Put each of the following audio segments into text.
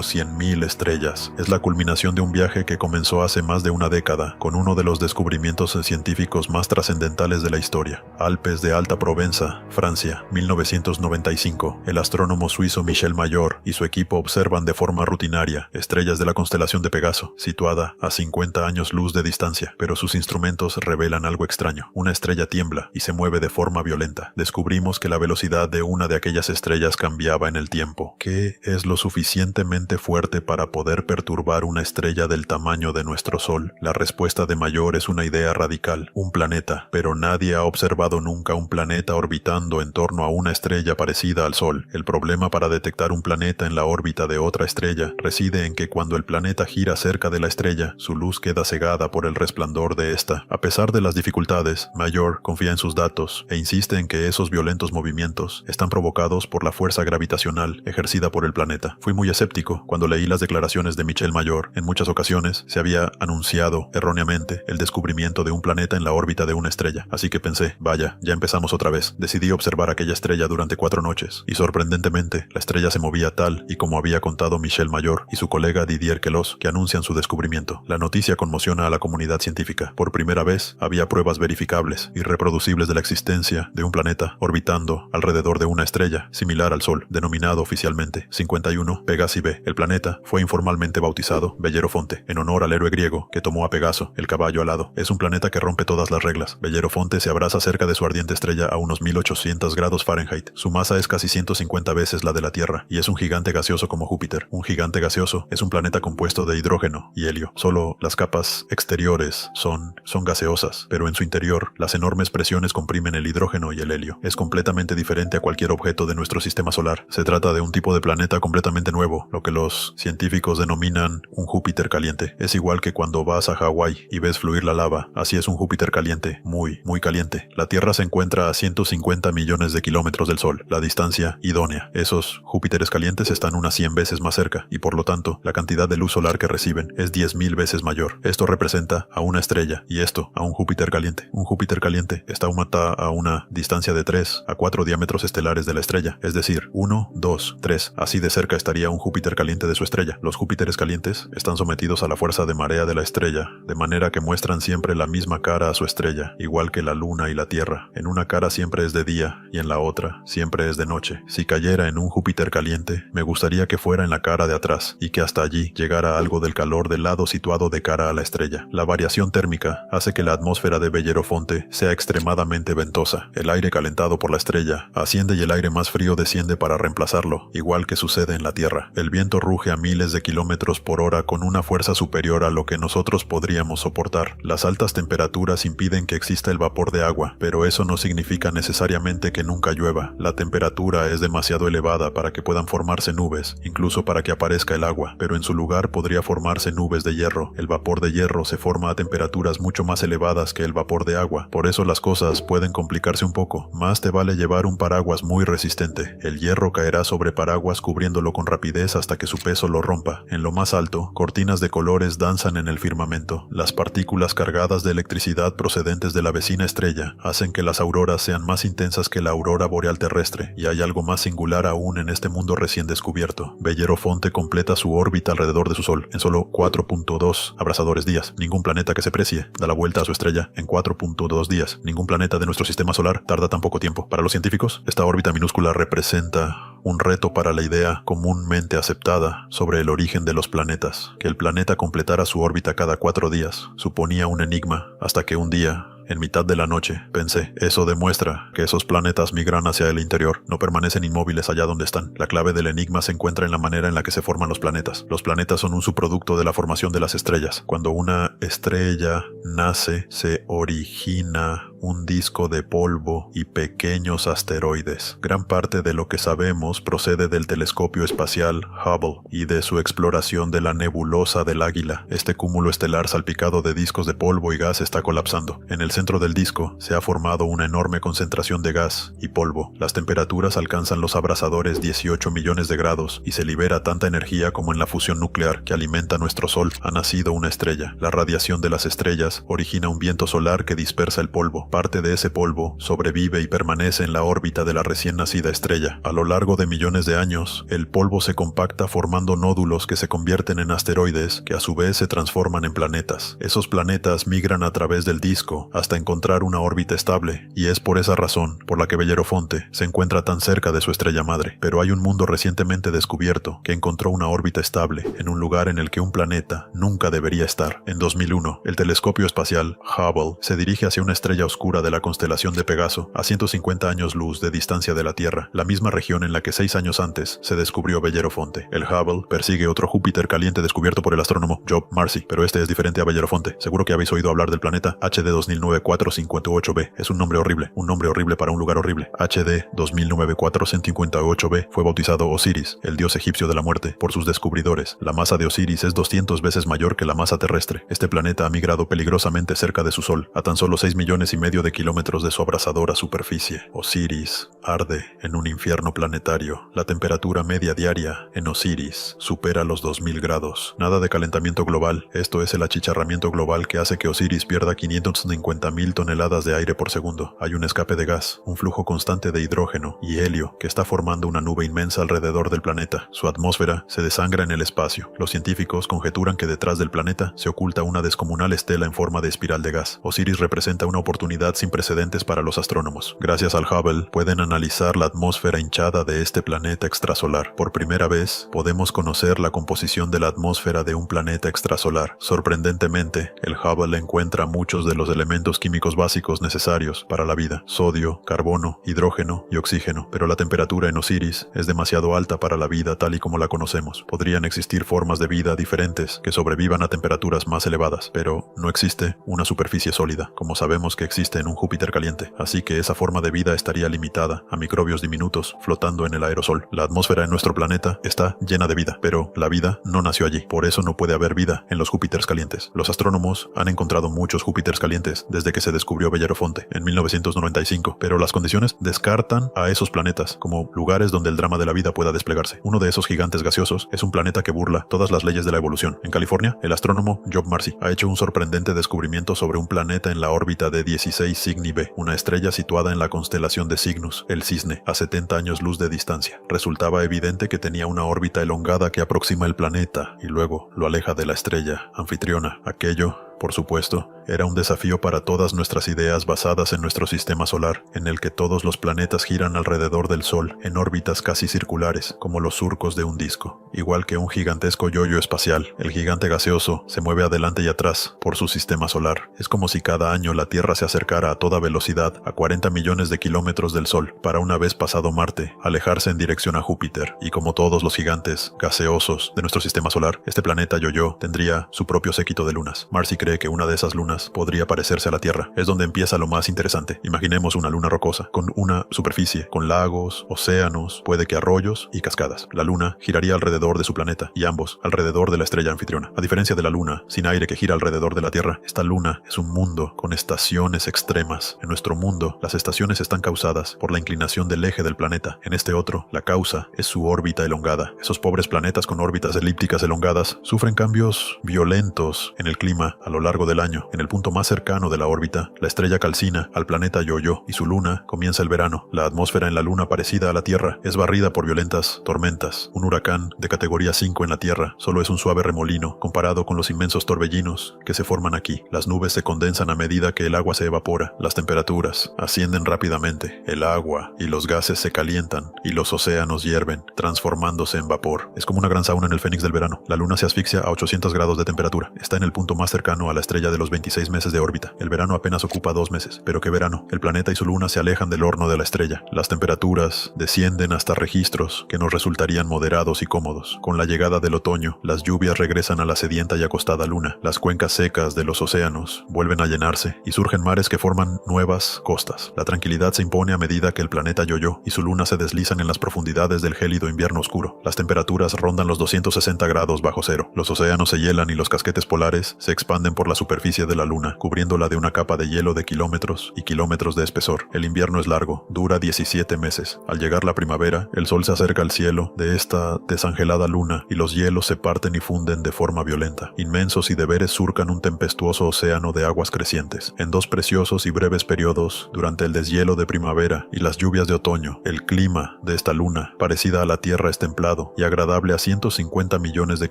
100.000 estrellas. Es la culminación de un viaje que comenzó hace más de una década, con uno de los descubrimientos científicos más trascendentales de la historia. Alpes de Alta Provenza, Francia, 1995. El astrónomo suizo Michel Mayor y su equipo observan de forma rutinaria estrellas de la constelación de Pegaso, situada a 50 años luz de distancia, pero sus instrumentos revelan algo extraño. Una estrella tiembla y se mueve de forma violenta. Descubrimos que la velocidad de una de aquellas estrellas cambiaba en el tiempo. ¿Qué es lo suficientemente fuerte para poder perturbar una estrella del tamaño de nuestro Sol? La respuesta de Mayor es una idea radical: un planeta, pero nadie ha observado nunca un planeta orbitando en torno a una estrella parecida al Sol. El problema para detectar un planeta en la órbita de otra estrella reside en que cuando el planeta gira cerca de la estrella, su luz queda cegada por el resplandor de esta. A pesar de las dificultades, Mayor confía en sus datos e insiste en que esos violentos movimientos están provocados por la fuerza gravitacional ejercida por el planeta. Fui muy escéptico cuando leí las declaraciones de Michel Mayor. En muchas ocasiones se había anunciado erróneamente el descubrimiento de un planeta en la órbita de una estrella, así que pensé, vaya, ya empezamos otra vez. Decidí observar aquella estrella durante 4 noches, y sorprendentemente, la estrella se movía tal y como había contado Michel Mayor y su colega Didier Queloz, que anuncian su descubrimiento. La noticia conmociona a la comunidad científica. Por primera vez, había pruebas verificables y reproducibles de la existencia de un planeta orbitando alrededor de una estrella similar al Sol, denominado oficialmente 51 Pegasi B. El planeta fue informalmente bautizado Bellerofonte, en honor al héroe griego que tomó a Pegaso, el caballo alado. Es un planeta que rompe todas las reglas. Bellerofonte se abraza cerca de su ardiente estrella a unos 1800 grados Fahrenheit. Su masa es casi 150 veces la de la Tierra, y es un gigante gaseoso como Júpiter. Un gigante gaseoso es un planeta compuesto de hidrógeno y helio. Solo las capas exteriores son gaseosas, pero en su interior, las enormes presiones comprimen el hidrógeno y el helio. Es completamente diferente a cualquier objeto de nuestro sistema solar. Se trata de un tipo de planeta completamente nuevo, lo que los científicos denominan un Júpiter caliente. Es igual que cuando vas a Hawái y ves fluir la lava. Así es un Júpiter caliente, muy caliente. La Tierra se encuentra a 150 millones de kilómetros del Sol, la distancia idónea. Esos Júpiteres calientes están unas 100 veces más cerca, y por lo tanto, la cantidad de luz solar que reciben es 10.000 veces mayor. Esto representa a una estrella, y esto a un Júpiter caliente. Un Júpiter caliente está a una distancia de 3 a 4 diámetros estelares de la estrella, es decir, 1, 2, 3. Así de cerca estaría un Júpiter caliente de su estrella. Los Júpiteres calientes están sometidos a la fuerza de marea de la estrella, de manera que muestran siempre la misma cara a su estrella, igual que la Luna y la Tierra. En una cara siempre es de día, y en la otra siempre es de noche. Si cayera en un Júpiter caliente, me gustaría que fuera en la cara de atrás, y que hasta allí llegara algo del calor del lado situado de cara a la estrella. La variación térmica hace que la atmósfera de Bellerofonte sea extremadamente ventosa. El aire calentado por la estrella asciende y el aire más frío desciende para reemplazarlo, igual que sucede en la Tierra. El viento ruge a miles de kilómetros por hora con una fuerza superior a lo que nosotros podríamos soportar. Las altas temperaturas impiden que exista el vapor de agua, pero eso no significa necesariamente que nunca llueva. La temperatura es demasiado elevada para que puedan formarse nubes, incluso para que aparezca el agua, pero en su lugar podría formarse nubes de hierro. El vapor de hierro se forma a temperaturas mucho más elevadas que el vapor de agua, por eso las cosas pueden complicarse un poco. Más te vale llevar un paraguas muy resistente. El hierro caerá sobre paraguas cubriéndolo con rapidez hasta que su peso lo rompa. En lo más alto, cortinas de colores danzan en el firmamento. Las partículas cargadas de electricidad procedentes de la vecina estrella hacen que las auroras sean más intensas que la aurora boreal terrestre, y hay algo más singular aún en este mundo recién descubierto. Bellerofonte completa su órbita alrededor de su Sol en solo 4.2 abrasadores días. Ningún planeta que se precie da la vuelta a su estrella en 4.2 días. Ningún planeta de nuestro sistema solar tarda tan poco tiempo. Para los científicos, esta órbita minúscula representa un reto para la idea comúnmente aceptada sobre el origen de los planetas. Que el planeta completara su órbita cada 4 días suponía un enigma, hasta que un día, en mitad de la noche, pensé, eso demuestra que esos planetas migran hacia el interior, no permanecen inmóviles allá donde están. La clave del enigma se encuentra en la manera en la que se forman los planetas. Los planetas son un subproducto de la formación de las estrellas. Cuando una estrella nace, se origina un disco de polvo y pequeños asteroides. Gran parte de lo que sabemos procede del telescopio espacial Hubble y de su exploración de la nebulosa del Águila. Este cúmulo estelar salpicado de discos de polvo y gas está colapsando. En el centro del disco se ha formado una enorme concentración de gas y polvo. Las temperaturas alcanzan los abrasadores 18 millones de grados y se libera tanta energía como en la fusión nuclear que alimenta nuestro Sol. Ha nacido una estrella. La radiación de las estrellas origina un viento solar que dispersa el polvo. embargo, parte de ese polvo sobrevive y permanece en la órbita de la recién nacida estrella. A lo largo de millones de años, el polvo se compacta formando nódulos que se convierten en asteroides, que a su vez se transforman en planetas. Esos planetas migran a través del disco hasta encontrar una órbita estable, y es por esa razón por la que Bellerofonte se encuentra tan cerca de su estrella madre. Pero hay un mundo recientemente descubierto que encontró una órbita estable en un lugar en el que un planeta nunca debería estar. En 2001, el telescopio espacial Hubble se dirige hacia una estrella oscura de la constelación de Pegaso, a 150 años luz de distancia de la Tierra, la misma región en la que 6 años antes se descubrió Bellerofonte. El Hubble persigue otro Júpiter caliente descubierto por el astrónomo Job Marcy, pero este es diferente a Bellerofonte. Seguro que habéis oído hablar del planeta HD 2009-458b. Es un nombre horrible para un lugar horrible. HD 2009-458b fue bautizado Osiris, el dios egipcio de la muerte, por sus descubridores. La masa de Osiris es 200 veces mayor que la masa terrestre. Este planeta ha migrado peligrosamente cerca de su Sol, a tan solo 6,5 millones de kilómetros de su abrasadora superficie. Osiris arde en un infierno planetario. La temperatura media diaria en Osiris supera los 2000 grados. Nada de calentamiento global. Esto es el achicharramiento global que hace que Osiris pierda 550,000 toneladas de aire por segundo. Hay un escape de gas, un flujo constante de hidrógeno y helio que está formando una nube inmensa alrededor del planeta. Su atmósfera se desangra en el espacio. Los científicos conjeturan que detrás del planeta se oculta una descomunal estela en forma de espiral de gas. Osiris representa una oportunidad sin precedentes para los astrónomos. Gracias al Hubble pueden analizar la atmósfera hinchada de este planeta extrasolar. Por primera vez podemos conocer la composición de la atmósfera de un planeta extrasolar. Sorprendentemente, el Hubble encuentra muchos de los elementos químicos básicos necesarios para la vida: sodio, carbono, hidrógeno y oxígeno. Pero la temperatura en Osiris es demasiado alta para la vida tal y como la conocemos. Podrían existir formas de vida diferentes que sobrevivan a temperaturas más elevadas, pero no existe una superficie sólida, como sabemos que existe en un Júpiter caliente. Así que esa forma de vida estaría limitada a microbios diminutos flotando en el aerosol. La atmósfera en nuestro planeta está llena de vida, pero la vida no nació allí. Por eso no puede haber vida en los Júpiters calientes. Los astrónomos han encontrado muchos Júpiters calientes desde que se descubrió Bellerofonte en 1995, pero las condiciones descartan a esos planetas como lugares donde el drama de la vida pueda desplegarse. Uno de esos gigantes gaseosos es un planeta que burla todas las leyes de la evolución. En California, el astrónomo Job Marcy ha hecho un sorprendente descubrimiento sobre un planeta en la órbita de 16 Cygni b, una estrella situada en la constelación de Cygnus, el Cisne, a 70 años luz de distancia. Resultaba evidente que tenía una órbita elongada que aproxima el planeta y luego lo aleja de la estrella anfitriona. Aquello, por supuesto, era un desafío para todas nuestras ideas basadas en nuestro sistema solar, en el que todos los planetas giran alrededor del Sol en órbitas casi circulares, como los surcos de un disco. Igual que un gigantesco yoyo espacial, el gigante gaseoso se mueve adelante y atrás por su sistema solar. Es como si cada año la Tierra se acercara a toda velocidad a 40 millones de kilómetros del Sol, para una vez pasado Marte, alejarse en dirección a Júpiter. Y como todos los gigantes gaseosos de nuestro sistema solar, este planeta yoyo tendría su propio séquito de lunas. Marcy cree que una de esas lunas podría parecerse a la Tierra. Es donde empieza lo más interesante. Imaginemos una luna rocosa, con una superficie, con lagos, océanos, puede que arroyos y cascadas. La luna giraría alrededor de su planeta, y ambos alrededor de la estrella anfitriona. A diferencia de la luna, sin aire, que gira alrededor de la Tierra, esta luna es un mundo con estaciones extremas. En nuestro mundo, las estaciones están causadas por la inclinación del eje del planeta. En este otro, la causa es su órbita elongada. Esos pobres planetas con órbitas elípticas elongadas sufren cambios violentos en el clima a lo largo del año. En el punto más cercano de la órbita, la estrella calcina al planeta Yo-Yo y su luna comienza el verano. La atmósfera en la luna, parecida a la Tierra, es barrida por violentas tormentas. Un huracán de categoría 5 en la Tierra solo es un suave remolino comparado con los inmensos torbellinos que se forman aquí. Las nubes se condensan a medida que el agua se evapora. Las temperaturas ascienden rápidamente. El agua y los gases se calientan y los océanos hierven, transformándose en vapor. Es como una gran sauna en el fénix del verano. La luna se asfixia a 800 grados de temperatura. Está en el punto más cercano a la estrella de los 26 meses de órbita. El verano apenas ocupa 2 meses. Pero qué verano. El planeta y su luna se alejan del horno de la estrella. Las temperaturas descienden hasta registros que nos resultarían moderados y cómodos. Con la llegada del otoño, las lluvias regresan a la sedienta y acostada luna. Las cuencas secas de los océanos vuelven a llenarse y surgen mares que forman nuevas costas. La tranquilidad se impone a medida que el planeta Yo-Yo y su luna se deslizan en las profundidades del gélido invierno oscuro. Las temperaturas rondan los 260 grados bajo cero. Los océanos se hielan y los casquetes polares se expanden por la superficie de la Luna, cubriéndola de una capa de hielo de kilómetros y kilómetros de espesor. El invierno es largo, dura 17 meses. Al llegar la primavera, el sol se acerca al cielo de esta desangelada luna y los hielos se parten y funden de forma violenta. Inmensos y deberes surcan un tempestuoso océano de aguas crecientes. En 2 preciosos y breves periodos, durante el deshielo de primavera y las lluvias de otoño, el clima de esta luna, parecida a la Tierra, es templado y agradable a 150 millones de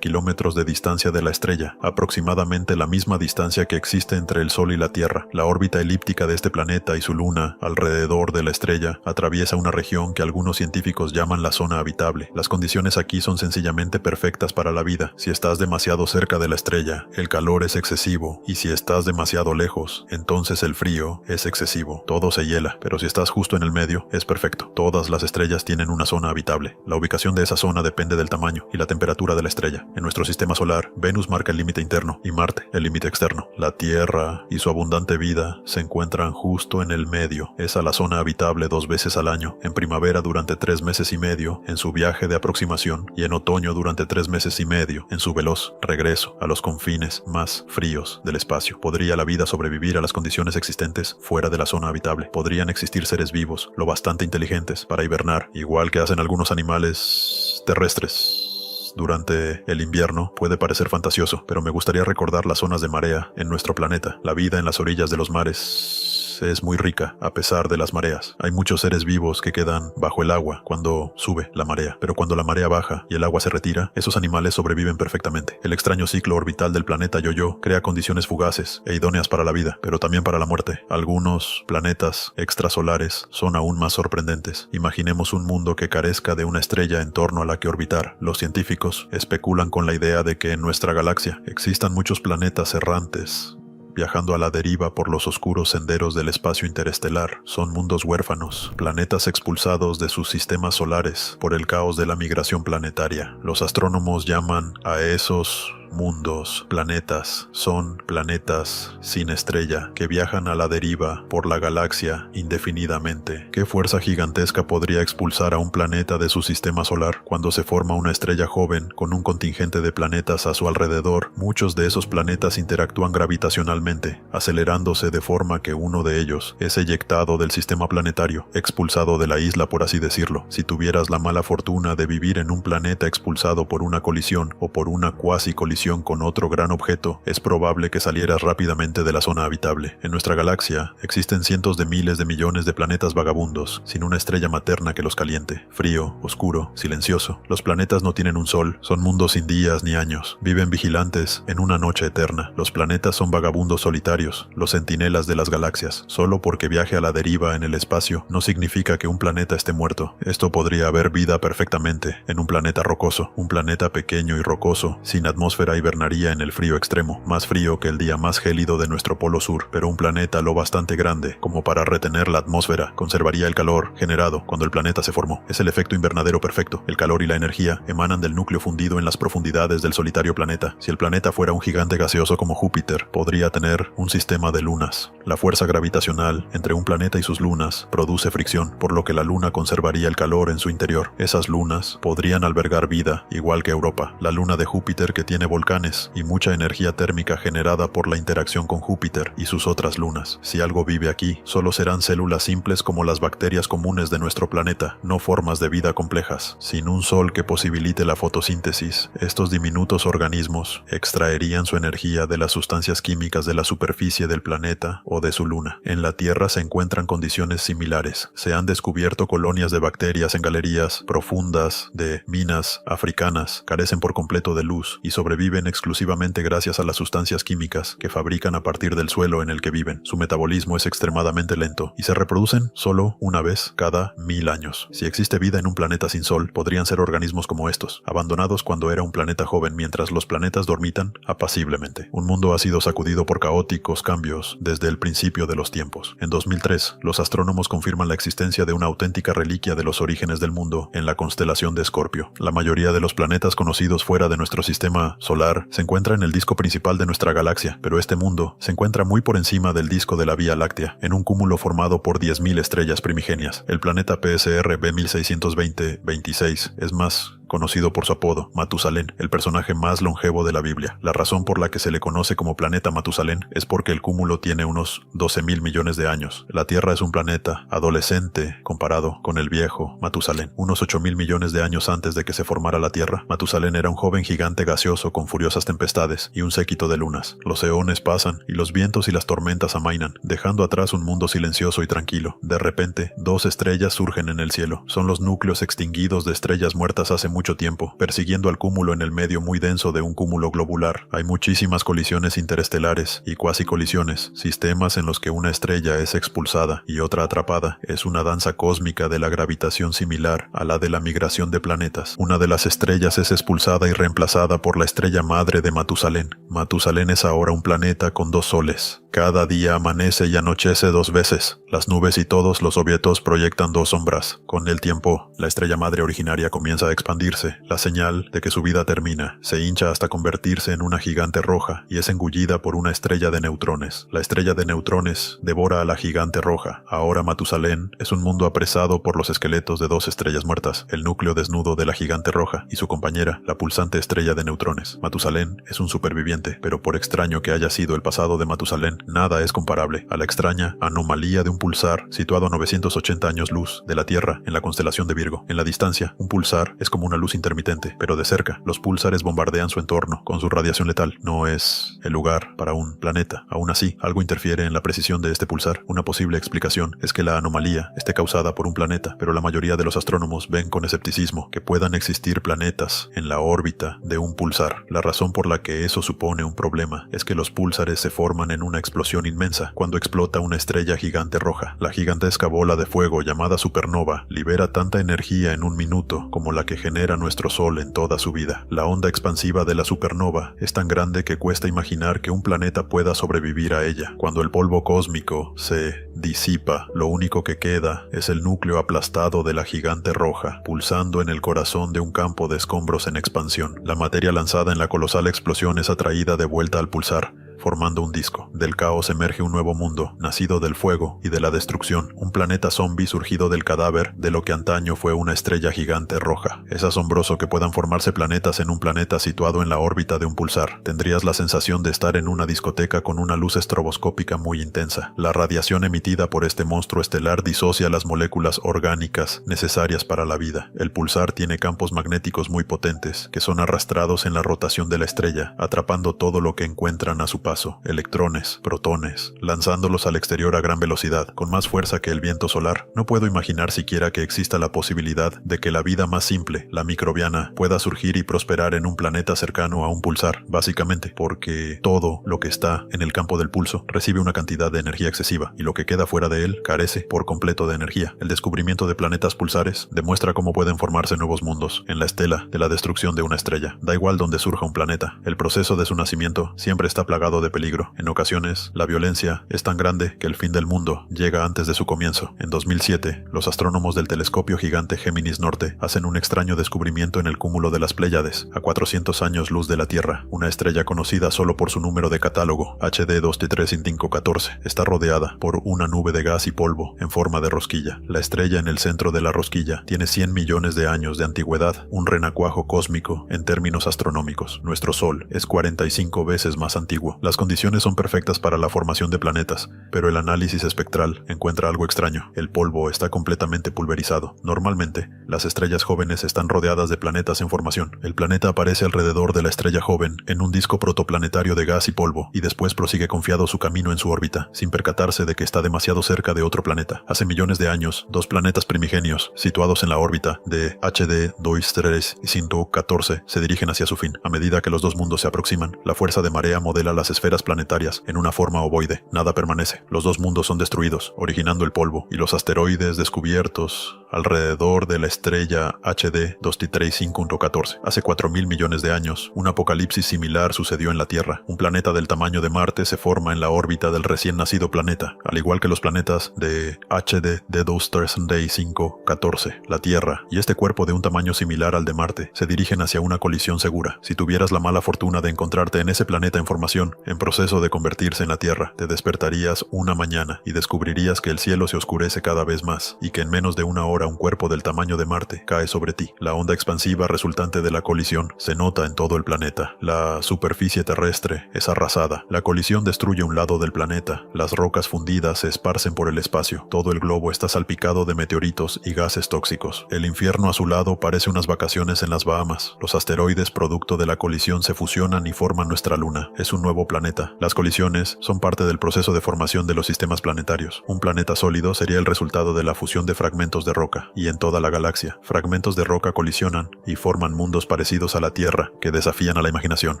kilómetros de distancia de la estrella, aproximadamente la misma distancia que existe entre el Sol y la Tierra. La órbita elíptica de este planeta y su luna, alrededor de la estrella, atraviesa una región que algunos científicos llaman la zona habitable. Las condiciones aquí son sencillamente perfectas para la vida. Si estás demasiado cerca de la estrella, el calor es excesivo, y si estás demasiado lejos, entonces el frío es excesivo. Todo se hiela, pero si estás justo en el medio, es perfecto. Todas las estrellas tienen una zona habitable. La ubicación de esa zona depende del tamaño y la temperatura de la estrella. En nuestro sistema solar, Venus marca el límite interno y Marte el límite externo. La Tierra y su abundante vida se encuentran justo en el medio. Es a la zona habitable 2 veces al año, en primavera durante 3 meses y medio en su viaje de aproximación y en otoño durante 3 meses y medio en su veloz regreso a los confines más fríos del espacio. ¿Podría la vida sobrevivir a las condiciones existentes fuera de la zona habitable? ¿Podrían existir seres vivos lo bastante inteligentes para hibernar, igual que hacen algunos animales terrestres durante el invierno? Puede parecer fantasioso, pero me gustaría recordar las zonas de marea en nuestro planeta. La vida en las orillas de los mares es muy rica a pesar de las mareas. Hay muchos seres vivos que quedan bajo el agua cuando sube la marea, pero cuando la marea baja y el agua se retira, esos animales sobreviven perfectamente. El extraño ciclo orbital del planeta Yo-Yo crea condiciones fugaces e idóneas para la vida, pero también para la muerte. Algunos planetas extrasolares son aún más sorprendentes. Imaginemos un mundo que carezca de una estrella en torno a la que orbitar. Los científicos especulan con la idea de que en nuestra galaxia existan muchos planetas errantes viajando a la deriva por los oscuros senderos del espacio interestelar. Son mundos huérfanos, planetas expulsados de sus sistemas solares por el caos de la migración planetaria. Los astrónomos llaman a esos mundos planetas. Son planetas sin estrella que viajan a la deriva por la galaxia indefinidamente. ¿Qué fuerza gigantesca podría expulsar a un planeta de su sistema solar cuando se forma una estrella joven con un contingente de planetas a su alrededor? Muchos de esos planetas interactúan gravitacionalmente, acelerándose de forma que uno de ellos es eyectado del sistema planetario, expulsado de la isla, por así decirlo. Si tuvieras la mala fortuna de vivir en un planeta expulsado por una colisión o por una cuasi colisión con otro gran objeto, es probable que salieras rápidamente de la zona habitable. En nuestra galaxia existen cientos de miles de millones de planetas vagabundos, sin una estrella materna que los caliente. Frío, oscuro, silencioso. Los planetas no tienen un sol, son mundos sin días ni años. Viven vigilantes en una noche eterna. Los planetas son vagabundos solitarios, los centinelas de las galaxias. Solo porque viaje a la deriva en el espacio no significa que un planeta esté muerto. Esto podría haber vida perfectamente en un planeta rocoso. Un planeta pequeño y rocoso, sin atmósfera, hibernaría en el frío extremo, más frío que el día más gélido de nuestro polo sur, pero un planeta lo bastante grande como para retener la atmósfera conservaría el calor generado cuando el planeta se formó. Es el efecto invernadero perfecto. El calor y la energía emanan del núcleo fundido en las profundidades del solitario planeta. Si el planeta fuera un gigante gaseoso como Júpiter, podría tener un sistema de lunas. La fuerza gravitacional entre un planeta y sus lunas produce fricción, por lo que la luna conservaría el calor en su interior. Esas lunas podrían albergar vida, igual que Europa. La luna de Júpiter, que tiene volcanes y mucha energía térmica generada por la interacción con Júpiter y sus otras lunas. Si algo vive aquí, solo serán células simples como las bacterias comunes de nuestro planeta, no formas de vida complejas. Sin un sol que posibilite la fotosíntesis, estos diminutos organismos extraerían su energía de las sustancias químicas de la superficie del planeta o de su luna. En la Tierra se encuentran condiciones similares. Se han descubierto colonias de bacterias en galerías profundas de minas africanas, carecen por completo de luz y sobreviven exclusivamente gracias a las sustancias químicas que fabrican a partir del suelo en el que viven. Su metabolismo es extremadamente lento y se reproducen solo una vez cada 1000 años. Si existe vida en un planeta sin sol, podrían ser organismos como estos, abandonados cuando era un planeta joven mientras los planetas dormitan apaciblemente. Un mundo ha sido sacudido por caóticos cambios desde el principio de los tiempos. En 2003, los astrónomos confirman la existencia de una auténtica reliquia de los orígenes del mundo en la constelación de Escorpio. La mayoría de los planetas conocidos fuera de nuestro sistema solar se encuentra en el disco principal de nuestra galaxia, pero este mundo se encuentra muy por encima del disco de la Vía Láctea, en un cúmulo formado por 10.000 estrellas primigenias. El planeta PSR B1620-26 es más conocido por su apodo, Matusalén, el personaje más longevo de la Biblia. La razón por la que se le conoce como planeta Matusalén es porque el cúmulo tiene unos 12.000 millones de años. La Tierra es un planeta adolescente comparado con el viejo Matusalén. Unos 8.000 millones de años antes de que se formara la Tierra, Matusalén era un joven gigante gaseoso con furiosas tempestades y un séquito de lunas. Los eones pasan y los vientos y las tormentas amainan, dejando atrás un mundo silencioso y tranquilo. De repente, dos estrellas surgen en el cielo. Son los núcleos extinguidos de estrellas muertas hace mucho tiempo, persiguiendo al cúmulo en el medio muy denso de un cúmulo globular. Hay muchísimas colisiones interestelares y cuasi colisiones, sistemas en los que una estrella es expulsada y otra atrapada. Es una danza cósmica de la gravitación similar a la de la migración de planetas. Una de las estrellas es expulsada y reemplazada por la estrella madre de Matusalén. Matusalén es ahora un planeta con 2 soles. Cada día amanece y anochece 2 veces. Las nubes y todos los objetos proyectan 2 sombras. Con el tiempo, la estrella madre originaria comienza a expandirse, la señal de que su vida termina. Se hincha hasta convertirse en una gigante roja y es engullida por una estrella de neutrones. La estrella de neutrones devora a la gigante roja. Ahora Matusalén es un mundo apresado por los esqueletos de 2 estrellas muertas, el núcleo desnudo de la gigante roja y su compañera, la pulsante estrella de neutrones. Matusalén es un superviviente, pero por extraño que haya sido el pasado de Matusalén, nada es comparable a la extraña anomalía de un pulsar situado a 980 años luz de la Tierra en la constelación de Virgo. En la distancia, un pulsar es como una luz intermitente, pero de cerca, los púlsares bombardean su entorno con su radiación letal. No es el lugar para un planeta. Aún así, algo interfiere en la precisión de este pulsar. Una posible explicación es que la anomalía esté causada por un planeta, pero la mayoría de los astrónomos ven con escepticismo que puedan existir planetas en la órbita de un pulsar. La razón por la que eso supone un problema es que los púlsares se forman en una explosión inmensa cuando explota una estrella gigante roja. La gigantesca bola de fuego llamada supernova libera tanta energía en un minuto como la que genera nuestro Sol en toda su vida. La onda expansiva de la supernova es tan grande que cuesta imaginar que un planeta pueda sobrevivir a ella. Cuando el polvo cósmico se disipa, lo único que queda es el núcleo aplastado de la gigante roja, pulsando en el corazón de un campo de escombros en expansión. La materia lanzada en la colosal explosión es atraída de vuelta al pulsar, formando un disco. Del caos emerge un nuevo mundo, nacido del fuego y de la destrucción, un planeta zombie surgido del cadáver de lo que antaño fue una estrella gigante roja. Es asombroso que puedan formarse planetas en un planeta situado en la órbita de un pulsar. Tendrías la sensación de estar en una discoteca con una luz estroboscópica muy intensa. La radiación emitida por este monstruo estelar disocia las moléculas orgánicas necesarias para la vida. El pulsar tiene campos magnéticos muy potentes, que son arrastrados en la rotación de la estrella, atrapando todo lo que encuentran a su paso, electrones, protones, lanzándolos al exterior a gran velocidad, con más fuerza que el viento solar. No puedo imaginar siquiera que exista la posibilidad de que la vida más simple, la microbiana, pueda surgir y prosperar en un planeta cercano a un pulsar, básicamente porque todo lo que está en el campo del pulso recibe una cantidad de energía excesiva, y lo que queda fuera de él carece por completo de energía. El descubrimiento de planetas pulsares demuestra cómo pueden formarse nuevos mundos en la estela de la destrucción de una estrella. Da igual donde surja un planeta, el proceso de su nacimiento siempre está plagado de peligro. En ocasiones, la violencia es tan grande que el fin del mundo llega antes de su comienzo. En 2007, los astrónomos del telescopio gigante Géminis Norte hacen un extraño descubrimiento en el cúmulo de las Pléyades, a 400 años luz de la Tierra. Una estrella conocida solo por su número de catálogo, HD 2T35514, está rodeada por una nube de gas y polvo en forma de rosquilla. La estrella en el centro de la rosquilla tiene 100 millones de años de antigüedad, un renacuajo cósmico en términos astronómicos. Nuestro Sol es 45 veces más antiguo. Las condiciones son perfectas para la formación de planetas, pero el análisis espectral encuentra algo extraño. El polvo está completamente pulverizado. Normalmente, las estrellas jóvenes están rodeadas de planetas en formación. El planeta aparece alrededor de la estrella joven en un disco protoplanetario de gas y polvo, y después prosigue confiado su camino en su órbita, sin percatarse de que está demasiado cerca de otro planeta. Hace millones de años, 2 planetas primigenios, situados en la órbita de HD 2T35514, se dirigen hacia su fin. A medida que los dos mundos se aproximan, la fuerza de marea modela las esferas planetarias en una forma ovoide. Nada permanece. Los dos mundos son destruidos, originando el polvo y los asteroides descubiertos alrededor de la estrella HD 2T35514. Hace 4.000 millones de años, un apocalipsis similar sucedió en la Tierra. Un planeta del tamaño de Marte se forma en la órbita del recién nacido planeta, al igual que los planetas de HD 2T35514. La Tierra y este cuerpo de un tamaño similar al de Marte se dirigen hacia una colisión segura. Si tuvieras la mala fortuna de encontrarte en ese planeta en formación, en proceso de convertirse en la Tierra, te despertarías una mañana y descubrirías que el cielo se oscurece cada vez más y que en menos de una hora ahora un cuerpo del tamaño de Marte cae sobre ti. La onda expansiva resultante de la colisión se nota en todo el planeta. La superficie terrestre es arrasada. La colisión destruye un lado del planeta. Las rocas fundidas se esparcen por el espacio. Todo el globo está salpicado de meteoritos y gases tóxicos. El infierno a su lado parece unas vacaciones en las Bahamas. Los asteroides producto de la colisión se fusionan y forman nuestra luna. Es un nuevo planeta. Las colisiones son parte del proceso de formación de los sistemas planetarios. Un planeta sólido sería el resultado de la fusión de fragmentos de roca, y en toda la galaxia, fragmentos de roca colisionan y forman mundos parecidos a la Tierra que desafían a la imaginación.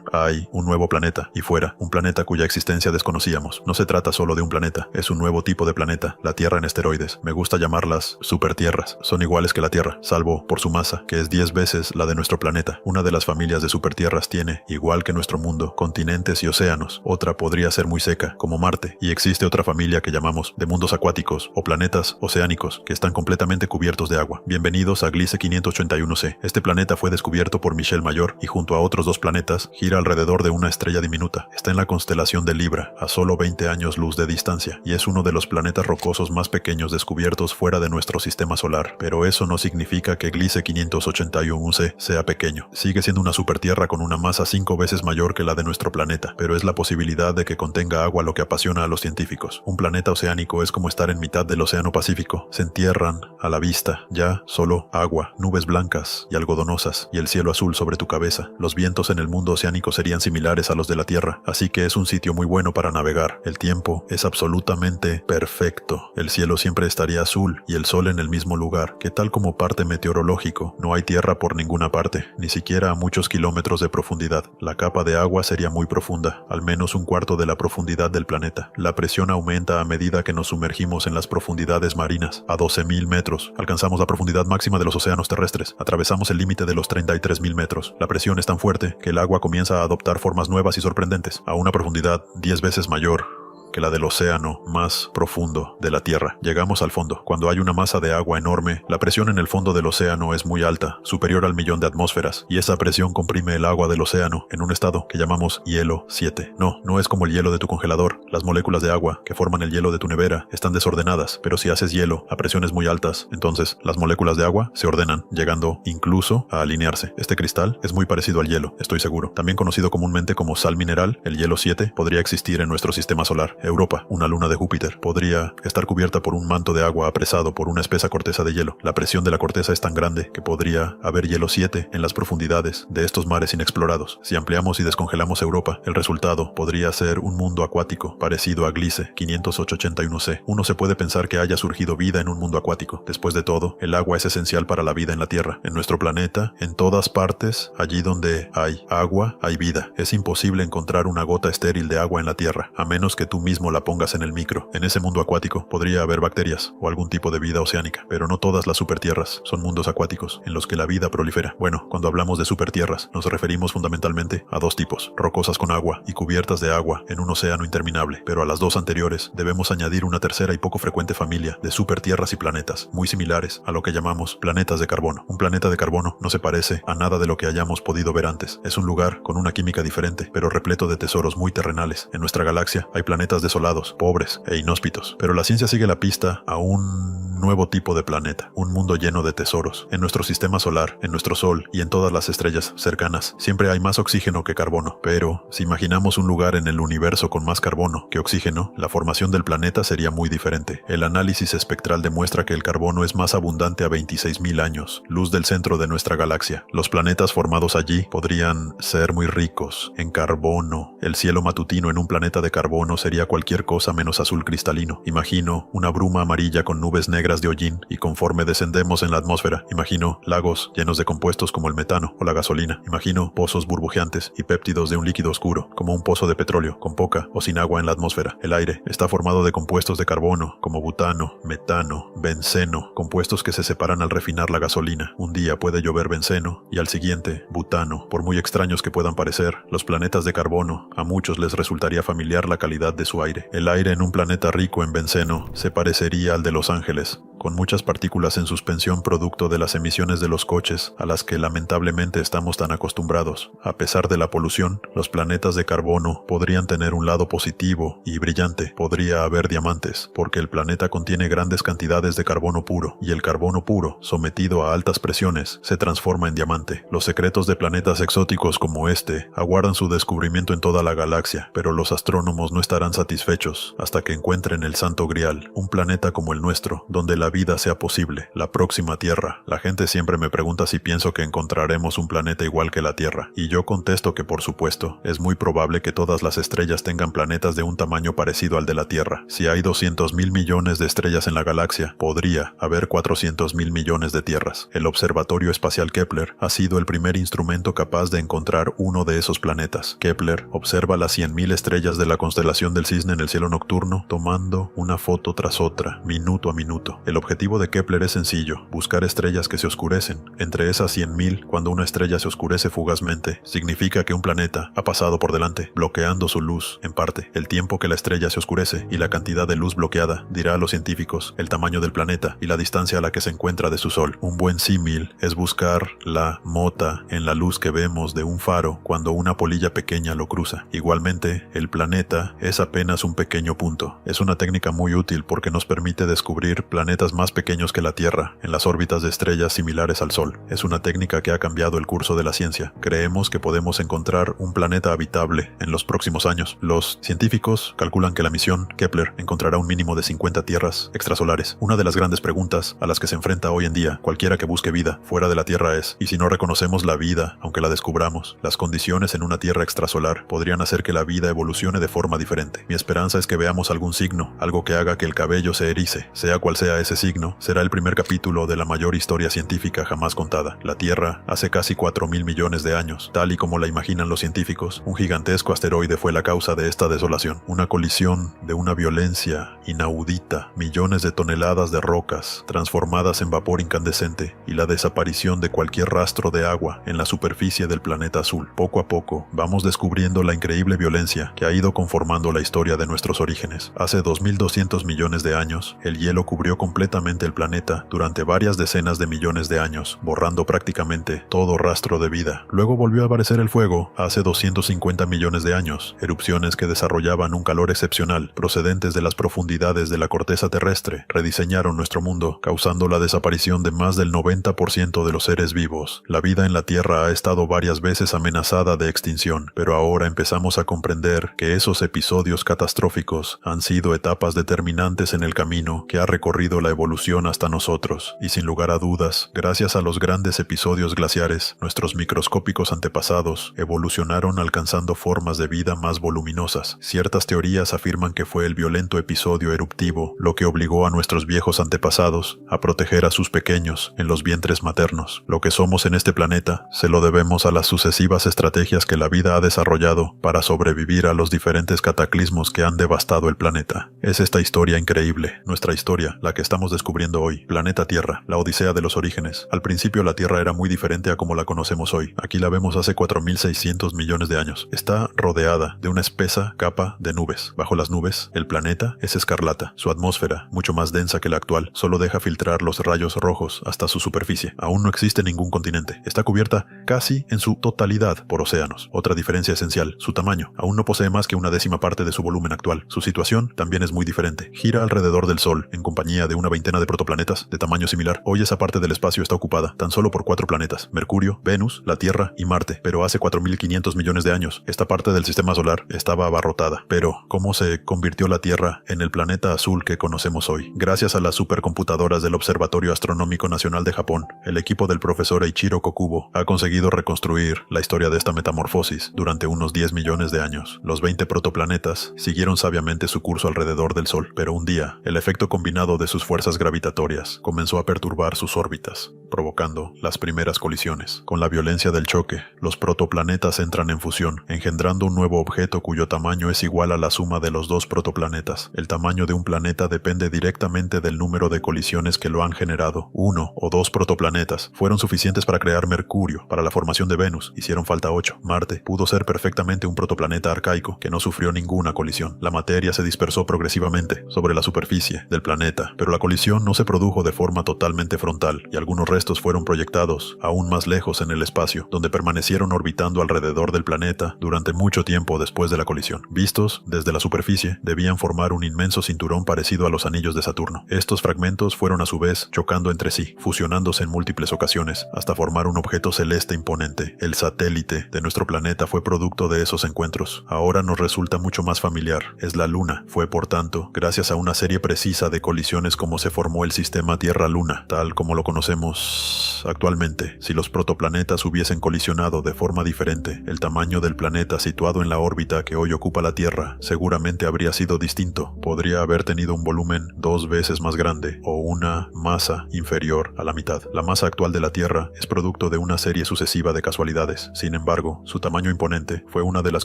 Hay un nuevo planeta, y fuera, un planeta cuya existencia desconocíamos. No se trata solo de un planeta, es un nuevo tipo de planeta, la Tierra en esteroides. Me gusta llamarlas supertierras. Son iguales que la Tierra, salvo por su masa, que es 10 veces la de nuestro planeta. Una de las familias de supertierras tiene, igual que nuestro mundo, continentes y océanos. Otra podría ser muy seca, como Marte, y existe otra familia que llamamos de mundos acuáticos o planetas oceánicos que están completamente cubiertos de agua. Bienvenidos a Gliese 581c. Este planeta fue descubierto por Michel Mayor y junto a otros 2 planetas gira alrededor de una estrella diminuta. Está en la constelación de Libra, a solo 20 años luz de distancia, y es uno de los planetas rocosos más pequeños descubiertos fuera de nuestro sistema solar. Pero eso no significa que Gliese 581c sea pequeño. Sigue siendo una supertierra con una masa 5 veces mayor que la de nuestro planeta, pero es la posibilidad de que contenga agua lo que apasiona a los científicos. Un planeta oceánico es como estar en mitad del océano Pacífico. Se entierran a la vista ya solo agua, nubes blancas y algodonosas y el cielo azul sobre tu cabeza. Los vientos en el mundo oceánico serían similares a los de la Tierra, así que es un sitio muy bueno para navegar. El tiempo es absolutamente perfecto. El cielo siempre estaría azul y el sol en el mismo lugar, que tal como parte meteorológico, no hay tierra por ninguna parte, ni siquiera a muchos kilómetros de profundidad. La capa de agua sería muy profunda, al menos un cuarto de la profundidad del planeta. La presión aumenta a medida que nos sumergimos en las profundidades marinas. A 12.000 metros, alcanzamos la profundidad máxima de los océanos terrestres. Atravesamos el límite de los 33.000 metros. La presión es tan fuerte que el agua comienza a adoptar formas nuevas y sorprendentes, a una profundidad 10 veces mayor que la del océano más profundo de la Tierra. Llegamos al fondo. Cuando hay una masa de agua enorme, la presión en el fondo del océano es muy alta, superior al 1.000.000 de atmósferas, y esa presión comprime el agua del océano en un estado que llamamos hielo 7. No es como el hielo de tu congelador. Las moléculas de agua que forman el hielo de tu nevera están desordenadas, pero si haces hielo a presiones muy altas, entonces las moléculas de agua se ordenan, llegando incluso a alinearse. Este cristal es muy parecido al hielo, estoy seguro. También conocido comúnmente como sal mineral, el hielo 7 podría existir en nuestro sistema solar. Europa, una luna de Júpiter, podría estar cubierta por un manto de agua apresado por una espesa corteza de hielo. La presión de la corteza es tan grande que podría haber hielo 7 en las profundidades de estos mares inexplorados. Si ampliamos y descongelamos Europa, el resultado podría ser un mundo acuático parecido a Gliese 581c. Uno se puede pensar que haya surgido vida en un mundo acuático. Después de todo, el agua es esencial para la vida en la Tierra, en nuestro planeta, en todas partes. Allí donde hay agua, hay vida. Es imposible encontrar una gota estéril de agua en la Tierra, a menos que tú mismo la pongas en el micro. En ese mundo acuático podría haber bacterias o algún tipo de vida oceánica, pero no todas las supertierras son mundos acuáticos en los que la vida prolifera. Bueno, cuando hablamos de supertierras, nos referimos fundamentalmente a 2 tipos: rocosas con agua y cubiertas de agua en un océano interminable, pero a las 2 anteriores debemos añadir una tercera y poco frecuente familia de supertierras y planetas, muy similares a lo que llamamos planetas de carbono. Un planeta de carbono no se parece a nada de lo que hayamos podido ver antes. Es un lugar con una química diferente, pero repleto de tesoros muy terrenales. En nuestra galaxia hay planetas desolados, pobres e inhóspitos, pero la ciencia sigue la pista a un nuevo tipo de planeta, un mundo lleno de tesoros. En nuestro sistema solar, en nuestro Sol y en todas las estrellas cercanas, siempre hay más oxígeno que carbono, pero si imaginamos un lugar en el universo con más carbono que oxígeno, la formación del planeta sería muy diferente. El análisis espectral demuestra que el carbono es más abundante a 26.000 años, luz del centro de nuestra galaxia. Los planetas formados allí podrían ser muy ricos en carbono. El cielo matutino en un planeta de carbono sería cualquier cosa menos azul cristalino. Imagino una bruma amarilla con nubes negras de hollín, y conforme descendemos en la atmósfera, imagino lagos llenos de compuestos como el metano o la gasolina. Imagino pozos burbujeantes y péptidos de un líquido oscuro, como un pozo de petróleo, con poca o sin agua en la atmósfera. El aire está formado de compuestos de carbono, como butano, metano, benceno, compuestos que se separan al refinar la gasolina. Un día puede llover benceno y al siguiente butano. Por muy extraños que puedan parecer, los planetas de carbono, a muchos les resultaría familiar la calidad de su aire. El aire en un planeta rico en benceno se parecería al de Los Ángeles, con muchas partículas en suspensión producto de las emisiones de los coches a las que lamentablemente estamos tan acostumbrados. A pesar de la polución, los planetas de carbono podrían tener un lado positivo y brillante. Podría haber diamantes, porque el planeta contiene grandes cantidades de carbono puro, y el carbono puro, sometido a altas presiones, se transforma en diamante. Los secretos de planetas exóticos como este aguardan su descubrimiento en toda la galaxia, pero los astrónomos no estarán satisfechos hasta que encuentren el Santo Grial, un planeta como el nuestro, donde la vida sea posible, la próxima Tierra. La gente siempre me pregunta si pienso que encontraremos un planeta igual que la Tierra, y yo contesto que por supuesto, es muy probable que todas las estrellas tengan planetas de un tamaño parecido al de la Tierra. Si hay 200.000 millones de estrellas en la galaxia, podría haber 400.000 millones de tierras. El Observatorio Espacial Kepler ha sido el primer instrumento capaz de encontrar uno de esos planetas. Kepler observa las 100.000 estrellas de la constelación del Cisne en el cielo nocturno, tomando una foto tras otra, minuto a minuto. El objetivo de Kepler es sencillo: buscar estrellas que se oscurecen. Entre esas 100.000, cuando una estrella se oscurece fugazmente, significa que un planeta ha pasado por delante, bloqueando su luz. En parte, el tiempo que la estrella se oscurece y la cantidad de luz bloqueada dirá a los científicos el tamaño del planeta y la distancia a la que se encuentra de su sol. Un buen símil es buscar la mota en la luz que vemos de un faro cuando una polilla pequeña lo cruza. Igualmente, el planeta es apenas un pequeño punto. Es una técnica muy útil porque nos permite descubrir planetas más pequeños que la Tierra en las órbitas de estrellas similares al Sol. Es una técnica que ha cambiado el curso de la ciencia. Creemos que podemos encontrar un planeta habitable en los próximos años. Los científicos calculan que la misión Kepler encontrará un mínimo de 50 tierras extrasolares. Una de las grandes preguntas a las que se enfrenta hoy en día cualquiera que busque vida fuera de la Tierra es: ¿y si no reconocemos la vida aunque la descubramos? Las condiciones en una Tierra extrasolar podrían hacer que la vida evolucione de forma diferente. Mi esperanza es que veamos algún signo, algo que haga que el cabello se erice. Sea cual sea ese signo, será el primer capítulo de la mayor historia científica jamás contada. La Tierra, hace casi 4.000 millones de años, tal y como la imaginan los científicos, un gigantesco asteroide fue la causa de esta desolación. Una colisión de una violencia inaudita, millones de toneladas de rocas transformadas en vapor incandescente y la desaparición de cualquier rastro de agua en la superficie del planeta azul. Poco a poco, vamos descubriendo la increíble violencia que ha ido conformando la historia de nuestros orígenes. Hace 2.200 millones de años, el hielo cubrió completamente el planeta durante varias decenas de millones de años, borrando prácticamente todo rastro de vida. Luego volvió a aparecer el fuego hace 250 millones de años, erupciones que desarrollaban un calor excepcional, procedentes de las profundidades de la corteza terrestre, rediseñaron nuestro mundo, causando la desaparición de más del 90% de los seres vivos. La vida en la Tierra ha estado varias veces amenazada de extinción, pero ahora empezamos a comprender que esos episodios catastróficos han sido etapas determinantes en el camino que ha recorrido la evolución hasta nosotros, y sin lugar a dudas, gracias a los grandes episodios glaciares, nuestros microscópicos antepasados evolucionaron alcanzando formas de vida más voluminosas. Ciertas teorías afirman que fue el violento episodio eruptivo lo que obligó a nuestros viejos antepasados a proteger a sus pequeños en los vientres maternos. Lo que somos en este planeta se lo debemos a las sucesivas estrategias que la vida ha desarrollado para sobrevivir a los diferentes cataclismos que han devastado el planeta. Es esta historia increíble, nuestra historia, la que estamos descubriendo hoy. Planeta Tierra, la odisea de los orígenes. Al principio la Tierra era muy diferente a como la conocemos hoy. Aquí la vemos hace 4.600 millones de años. Está rodeada de una espesa capa de nubes. Bajo las nubes, el planeta es escarlata. Su atmósfera, mucho más densa que la actual, solo deja filtrar los rayos rojos hasta su superficie. Aún no existe ningún continente. Está cubierta casi en su totalidad por océanos. Otra diferencia esencial, su tamaño. Aún no posee más que una décima parte de su volumen actual. Su situación también es muy diferente. Gira alrededor del Sol, en compañía de una veintena de protoplanetas de tamaño similar. Hoy esa parte del espacio está ocupada tan solo por 4 planetas: Mercurio, Venus, la Tierra y Marte. Pero hace 4.500 millones de años, esta parte del sistema solar estaba abarrotada. Pero, ¿cómo se convirtió la Tierra en el planeta azul que conocemos hoy? Gracias a las supercomputadoras del Observatorio Astronómico Nacional de Japón, el equipo del profesor Eiichiro Kokubo ha conseguido reconstruir la historia de esta metamorfosis durante unos 10 millones de años. Los 20 protoplanetas siguieron sabiamente su curso alrededor del Sol, pero un día, el efecto combinado de sus fuerzas gravitatorias comenzó a perturbar sus órbitas, provocando las primeras colisiones. Con la violencia del choque, los protoplanetas entran en fusión, engendrando un nuevo objeto cuyo tamaño es igual a la suma de los dos protoplanetas. El tamaño de un planeta depende directamente del número de colisiones que lo han generado. 1 o 2 protoplanetas fueron suficientes para crear Mercurio. Para la formación de Venus hicieron falta 8. Marte pudo ser perfectamente un protoplaneta arcaico que no sufrió ninguna colisión. La materia se dispersó progresivamente sobre la superficie del planeta, pero la colisión no se produjo de forma totalmente frontal, y algunos restos fueron proyectados aún más lejos en el espacio, donde permanecieron orbitando alrededor del planeta durante mucho tiempo después de la colisión. Vistos desde la superficie, debían formar un inmenso cinturón parecido a los anillos de Saturno. Estos fragmentos fueron a su vez chocando entre sí, fusionándose en múltiples ocasiones, hasta formar un objeto celeste imponente. El satélite de nuestro planeta fue producto de esos encuentros. Ahora nos resulta mucho más familiar. Es la Luna. Fue, por tanto, gracias a una serie precisa de colisiones como se formó el sistema Tierra-Luna, tal como lo conocemos actualmente. Si los protoplanetas hubiesen colisionado de forma diferente, el tamaño del planeta situado en la órbita que hoy ocupa la Tierra seguramente habría sido distinto. Podría haber tenido un volumen 2 veces más grande o una masa inferior a la mitad. La masa actual de la Tierra es producto de una serie sucesiva de casualidades. Sin embargo, su tamaño imponente fue una de las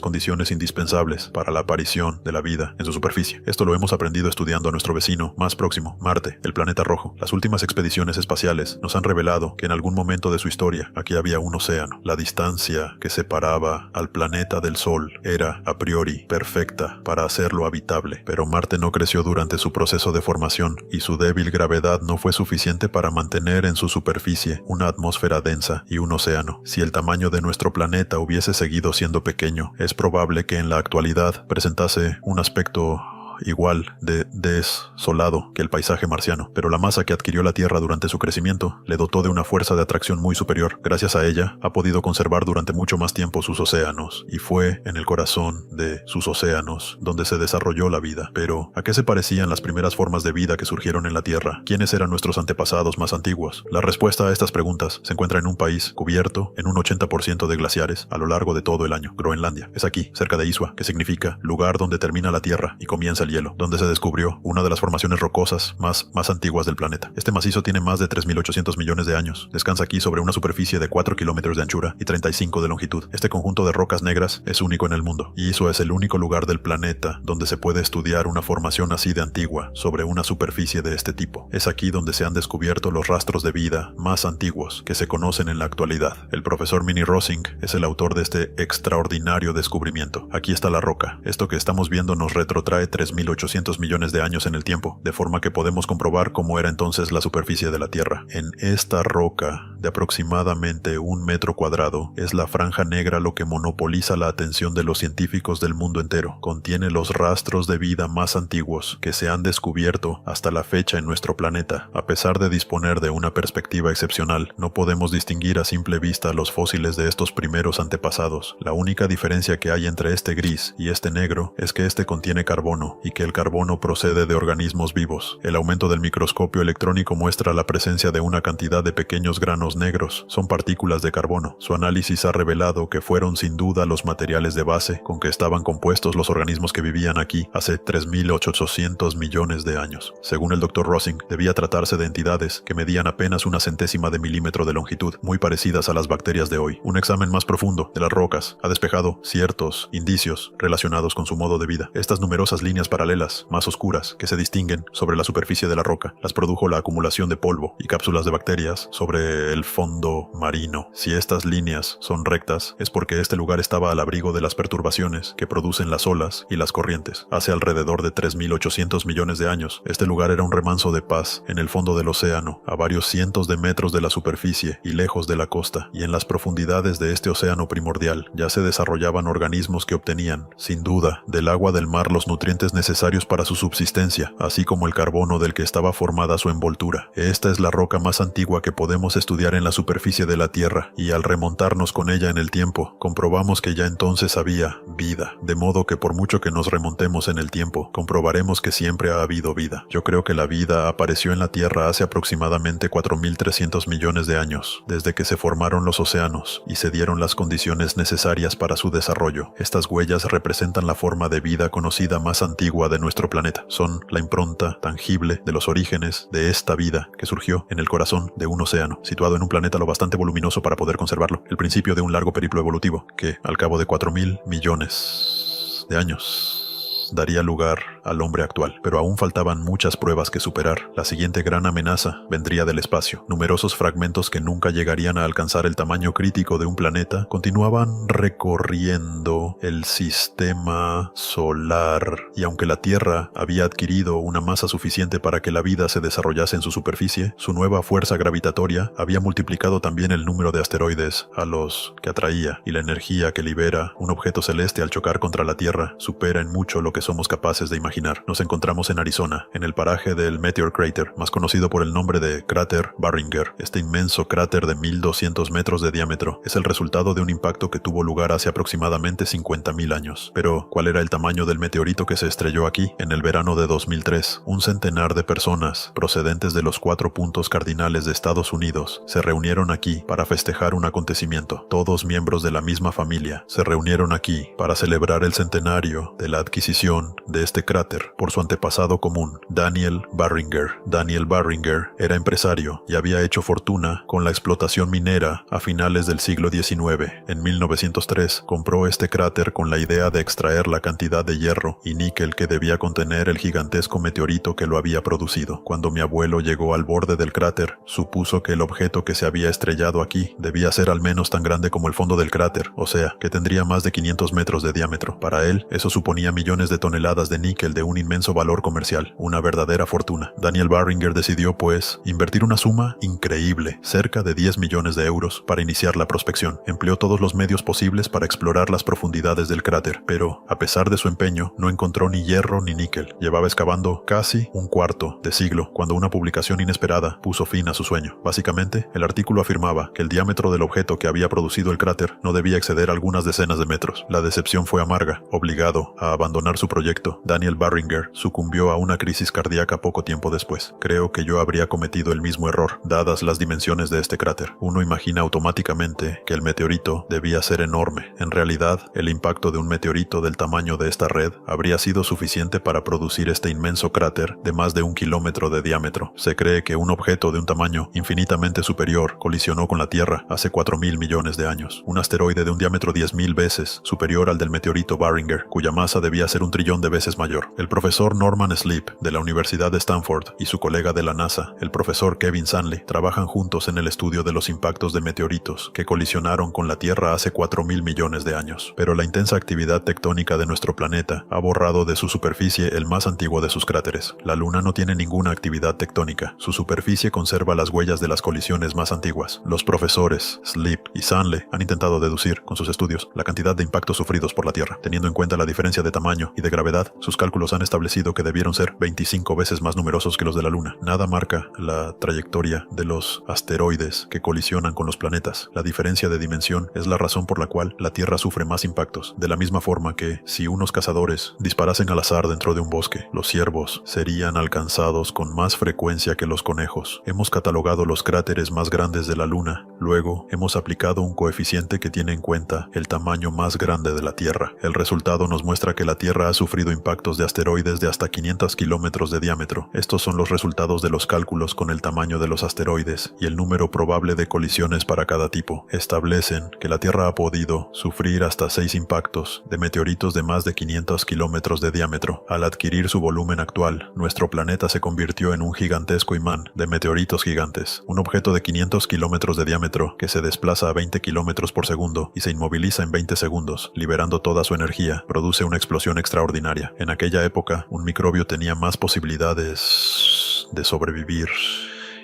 condiciones indispensables para la aparición de la vida en su superficie. Esto lo hemos aprendido estudiando a nuestro vecino más próximo, Marte, el planeta rojo. Las últimas expediciones espaciales nos han revelado que en algún momento de su historia aquí había un océano. La distancia que separaba al planeta del Sol era, a priori, perfecta para hacerlo habitable, pero Marte no creció durante su proceso de formación y su débil gravedad no fue suficiente para mantener en su superficie una atmósfera densa y un océano. Si el tamaño de nuestro planeta hubiese seguido siendo pequeño, es probable que en la actualidad presentase un aspecto igual de desolado que el paisaje marciano, pero la masa que adquirió la Tierra durante su crecimiento le dotó de una fuerza de atracción muy superior. Gracias a ella, ha podido conservar durante mucho más tiempo sus océanos, y fue en el corazón de sus océanos donde se desarrolló la vida. Pero, ¿a qué se parecían las primeras formas de vida que surgieron en la Tierra? ¿Quiénes eran nuestros antepasados más antiguos? La respuesta a estas preguntas se encuentra en un país cubierto en un 80% de glaciares a lo largo de todo el año, Groenlandia. Es aquí, cerca de Iswa, que significa lugar donde termina la Tierra y comienza el hielo, donde se descubrió una de las formaciones rocosas más antiguas del planeta. Este macizo tiene más de 3.800 millones de años. Descansa aquí sobre una superficie de 4 kilómetros de anchura y 35 de longitud. Este conjunto de rocas negras es único en el mundo, y Iswa es el único lugar del planeta donde se puede estudiar una formación así de antigua sobre una superficie de este tipo. Es aquí donde se han descubierto los rastros de vida más antiguos que se conocen en la actualidad. El profesor Minnie Rosing es el autor de este extraordinario descubrimiento. Aquí está la roca. Esto que estamos viendo nos retrotrae 3.800 millones de años en el tiempo, de forma que podemos comprobar cómo era entonces la superficie de la Tierra. En esta roca, de aproximadamente 1 metro cuadrado, es la franja negra lo que monopoliza la atención de los científicos del mundo entero. Contiene los rastros de vida más antiguos que se han descubierto hasta la fecha en nuestro planeta. A pesar de disponer de una perspectiva excepcional, no podemos distinguir a simple vista los fósiles de estos primeros antepasados. La única diferencia que hay entre este gris y este negro es que este contiene carbono, y que el carbono procede de organismos vivos. El aumento del microscopio electrónico muestra la presencia de una cantidad de pequeños granos negros. Son partículas de carbono. Su análisis ha revelado que fueron sin duda los materiales de base con que estaban compuestos los organismos que vivían aquí hace 3.800 millones de años. Según el Dr. Rosing, debía tratarse de entidades que medían apenas 1/100ª de milímetro de longitud, muy parecidas a las bacterias de hoy. Un examen más profundo de las rocas ha despejado ciertos indicios relacionados con su modo de vida. Estas numerosas líneas paralelas, más oscuras, que se distinguen sobre la superficie de la roca, las produjo la acumulación de polvo y cápsulas de bacterias sobre el fondo marino. Si estas líneas son rectas, es porque este lugar estaba al abrigo de las perturbaciones que producen las olas y las corrientes. Hace alrededor de 3.800 millones de años, este lugar era un remanso de paz en el fondo del océano, a varios cientos de metros de la superficie y lejos de la costa, y en las profundidades de este océano primordial ya se desarrollaban organismos que obtenían, sin duda, del agua del mar los nutrientes necesarios para su subsistencia, así como el carbono del que estaba formada su envoltura. Esta es la roca más antigua que podemos estudiar en la superficie de la Tierra, y al remontarnos con ella en el tiempo, comprobamos que ya entonces había vida, de modo que por mucho que nos remontemos en el tiempo, comprobaremos que siempre ha habido vida. Yo creo que la vida apareció en la Tierra hace aproximadamente 4.300 millones de años, desde que se formaron los océanos y se dieron las condiciones necesarias para su desarrollo. Estas huellas representan la forma de vida conocida más antigua de nuestro planeta. Son la impronta tangible de los orígenes de esta vida que surgió en el corazón de un océano, situado en un planeta lo bastante voluminoso para poder conservarlo. El principio de un largo periplo evolutivo que, al cabo de 4.000 millones de años, daría lugar al hombre actual. Pero aún faltaban muchas pruebas que superar. La siguiente gran amenaza vendría del espacio. Numerosos fragmentos que nunca llegarían a alcanzar el tamaño crítico de un planeta continuaban recorriendo el sistema solar. Y aunque la Tierra había adquirido una masa suficiente para que la vida se desarrollase en su superficie, su nueva fuerza gravitatoria había multiplicado también el número de asteroides a los que atraía, y la energía que libera un objeto celeste al chocar contra la Tierra supera en mucho lo que somos capaces de imaginar. Nos encontramos en Arizona, en el paraje del Meteor Crater, más conocido por el nombre de cráter Barringer. Este inmenso cráter de 1200 metros de diámetro es el resultado de un impacto que tuvo lugar hace aproximadamente 50.000 años. Pero, ¿cuál era el tamaño del meteorito que se estrelló aquí en el verano de 2003? Un centenar de personas procedentes de los 4 puntos cardinales de Estados Unidos se reunieron aquí para festejar un acontecimiento. Todos miembros de la misma familia se reunieron aquí para celebrar el centenario de la adquisición de este cráter por su antepasado común, Daniel Barringer. Daniel Barringer era empresario y había hecho fortuna con la explotación minera a finales del siglo XIX. En 1903 compró este cráter con la idea de extraer la cantidad de hierro y níquel que debía contener el gigantesco meteorito que lo había producido. Cuando mi abuelo llegó al borde del cráter, supuso que el objeto que se había estrellado aquí debía ser al menos tan grande como el fondo del cráter, o sea, que tendría más de 500 metros de diámetro. Para él, eso suponía millones de toneladas de níquel de un inmenso valor comercial, una verdadera fortuna. Daniel Barringer decidió, pues, invertir una suma increíble, cerca de 10 millones de euros, para iniciar la prospección. Empleó todos los medios posibles para explorar las profundidades del cráter, pero, a pesar de su empeño, no encontró ni hierro ni níquel. Llevaba excavando casi un cuarto de siglo cuando una publicación inesperada puso fin a su sueño. Básicamente, el artículo afirmaba que el diámetro del objeto que había producido el cráter no debía exceder algunas decenas de metros. La decepción fue amarga. Obligado a abandonar su proyecto, Daniel Barringer sucumbió a una crisis cardíaca poco tiempo después. Creo que yo habría cometido el mismo error, dadas las dimensiones de este cráter. Uno imagina automáticamente que el meteorito debía ser enorme. En realidad, el impacto de un meteorito del tamaño de esta red habría sido suficiente para producir este inmenso cráter de más de 1 kilómetro de diámetro. Se cree que un objeto de un tamaño infinitamente superior colisionó con la Tierra hace 4.000 millones de años. Un asteroide de un diámetro 10.000 veces superior al del meteorito Barringer, cuya masa debía ser 1 trillón de veces mayor. El profesor Norman Sleep, de la Universidad de Stanford, y su colega de la NASA, el profesor Kevin Sanley, trabajan juntos en el estudio de los impactos de meteoritos que colisionaron con la Tierra hace 4.000 millones de años. Pero la intensa actividad tectónica de nuestro planeta ha borrado de su superficie el más antiguo de sus cráteres. La Luna no tiene ninguna actividad tectónica. Su superficie conserva las huellas de las colisiones más antiguas. Los profesores Sleep y Sanley han intentado deducir, con sus estudios, la cantidad de impactos sufridos por la Tierra. Teniendo en cuenta la diferencia de tamaño y de gravedad, sus cálculos han establecido que debieron ser 25 veces más numerosos que los de la Luna. Nada marca la trayectoria de los asteroides que colisionan con los planetas. La diferencia de dimensión es la razón por la cual la Tierra sufre más impactos. De la misma forma que, si unos cazadores disparasen al azar dentro de un bosque, los ciervos serían alcanzados con más frecuencia que los conejos. Hemos catalogado los cráteres más grandes de la Luna. Luego, hemos aplicado un coeficiente que tiene en cuenta el tamaño más grande de la Tierra. El resultado nos muestra que la Tierra ha sufrido impactos de asteroides de hasta 500 kilómetros de diámetro. Estos son los resultados de los cálculos con el tamaño de los asteroides y el número probable de colisiones para cada tipo. Establecen que la Tierra ha podido sufrir hasta 6 impactos de meteoritos de más de 500 kilómetros de diámetro. Al adquirir su volumen actual, nuestro planeta se convirtió en un gigantesco imán de meteoritos gigantes. Un objeto de 500 kilómetros de diámetro que se desplaza a 20 kilómetros por segundo y se inmoviliza en 20 segundos, liberando toda su energía, produce una explosión extraordinaria. En aquella época, un microbio tenía más posibilidades de sobrevivir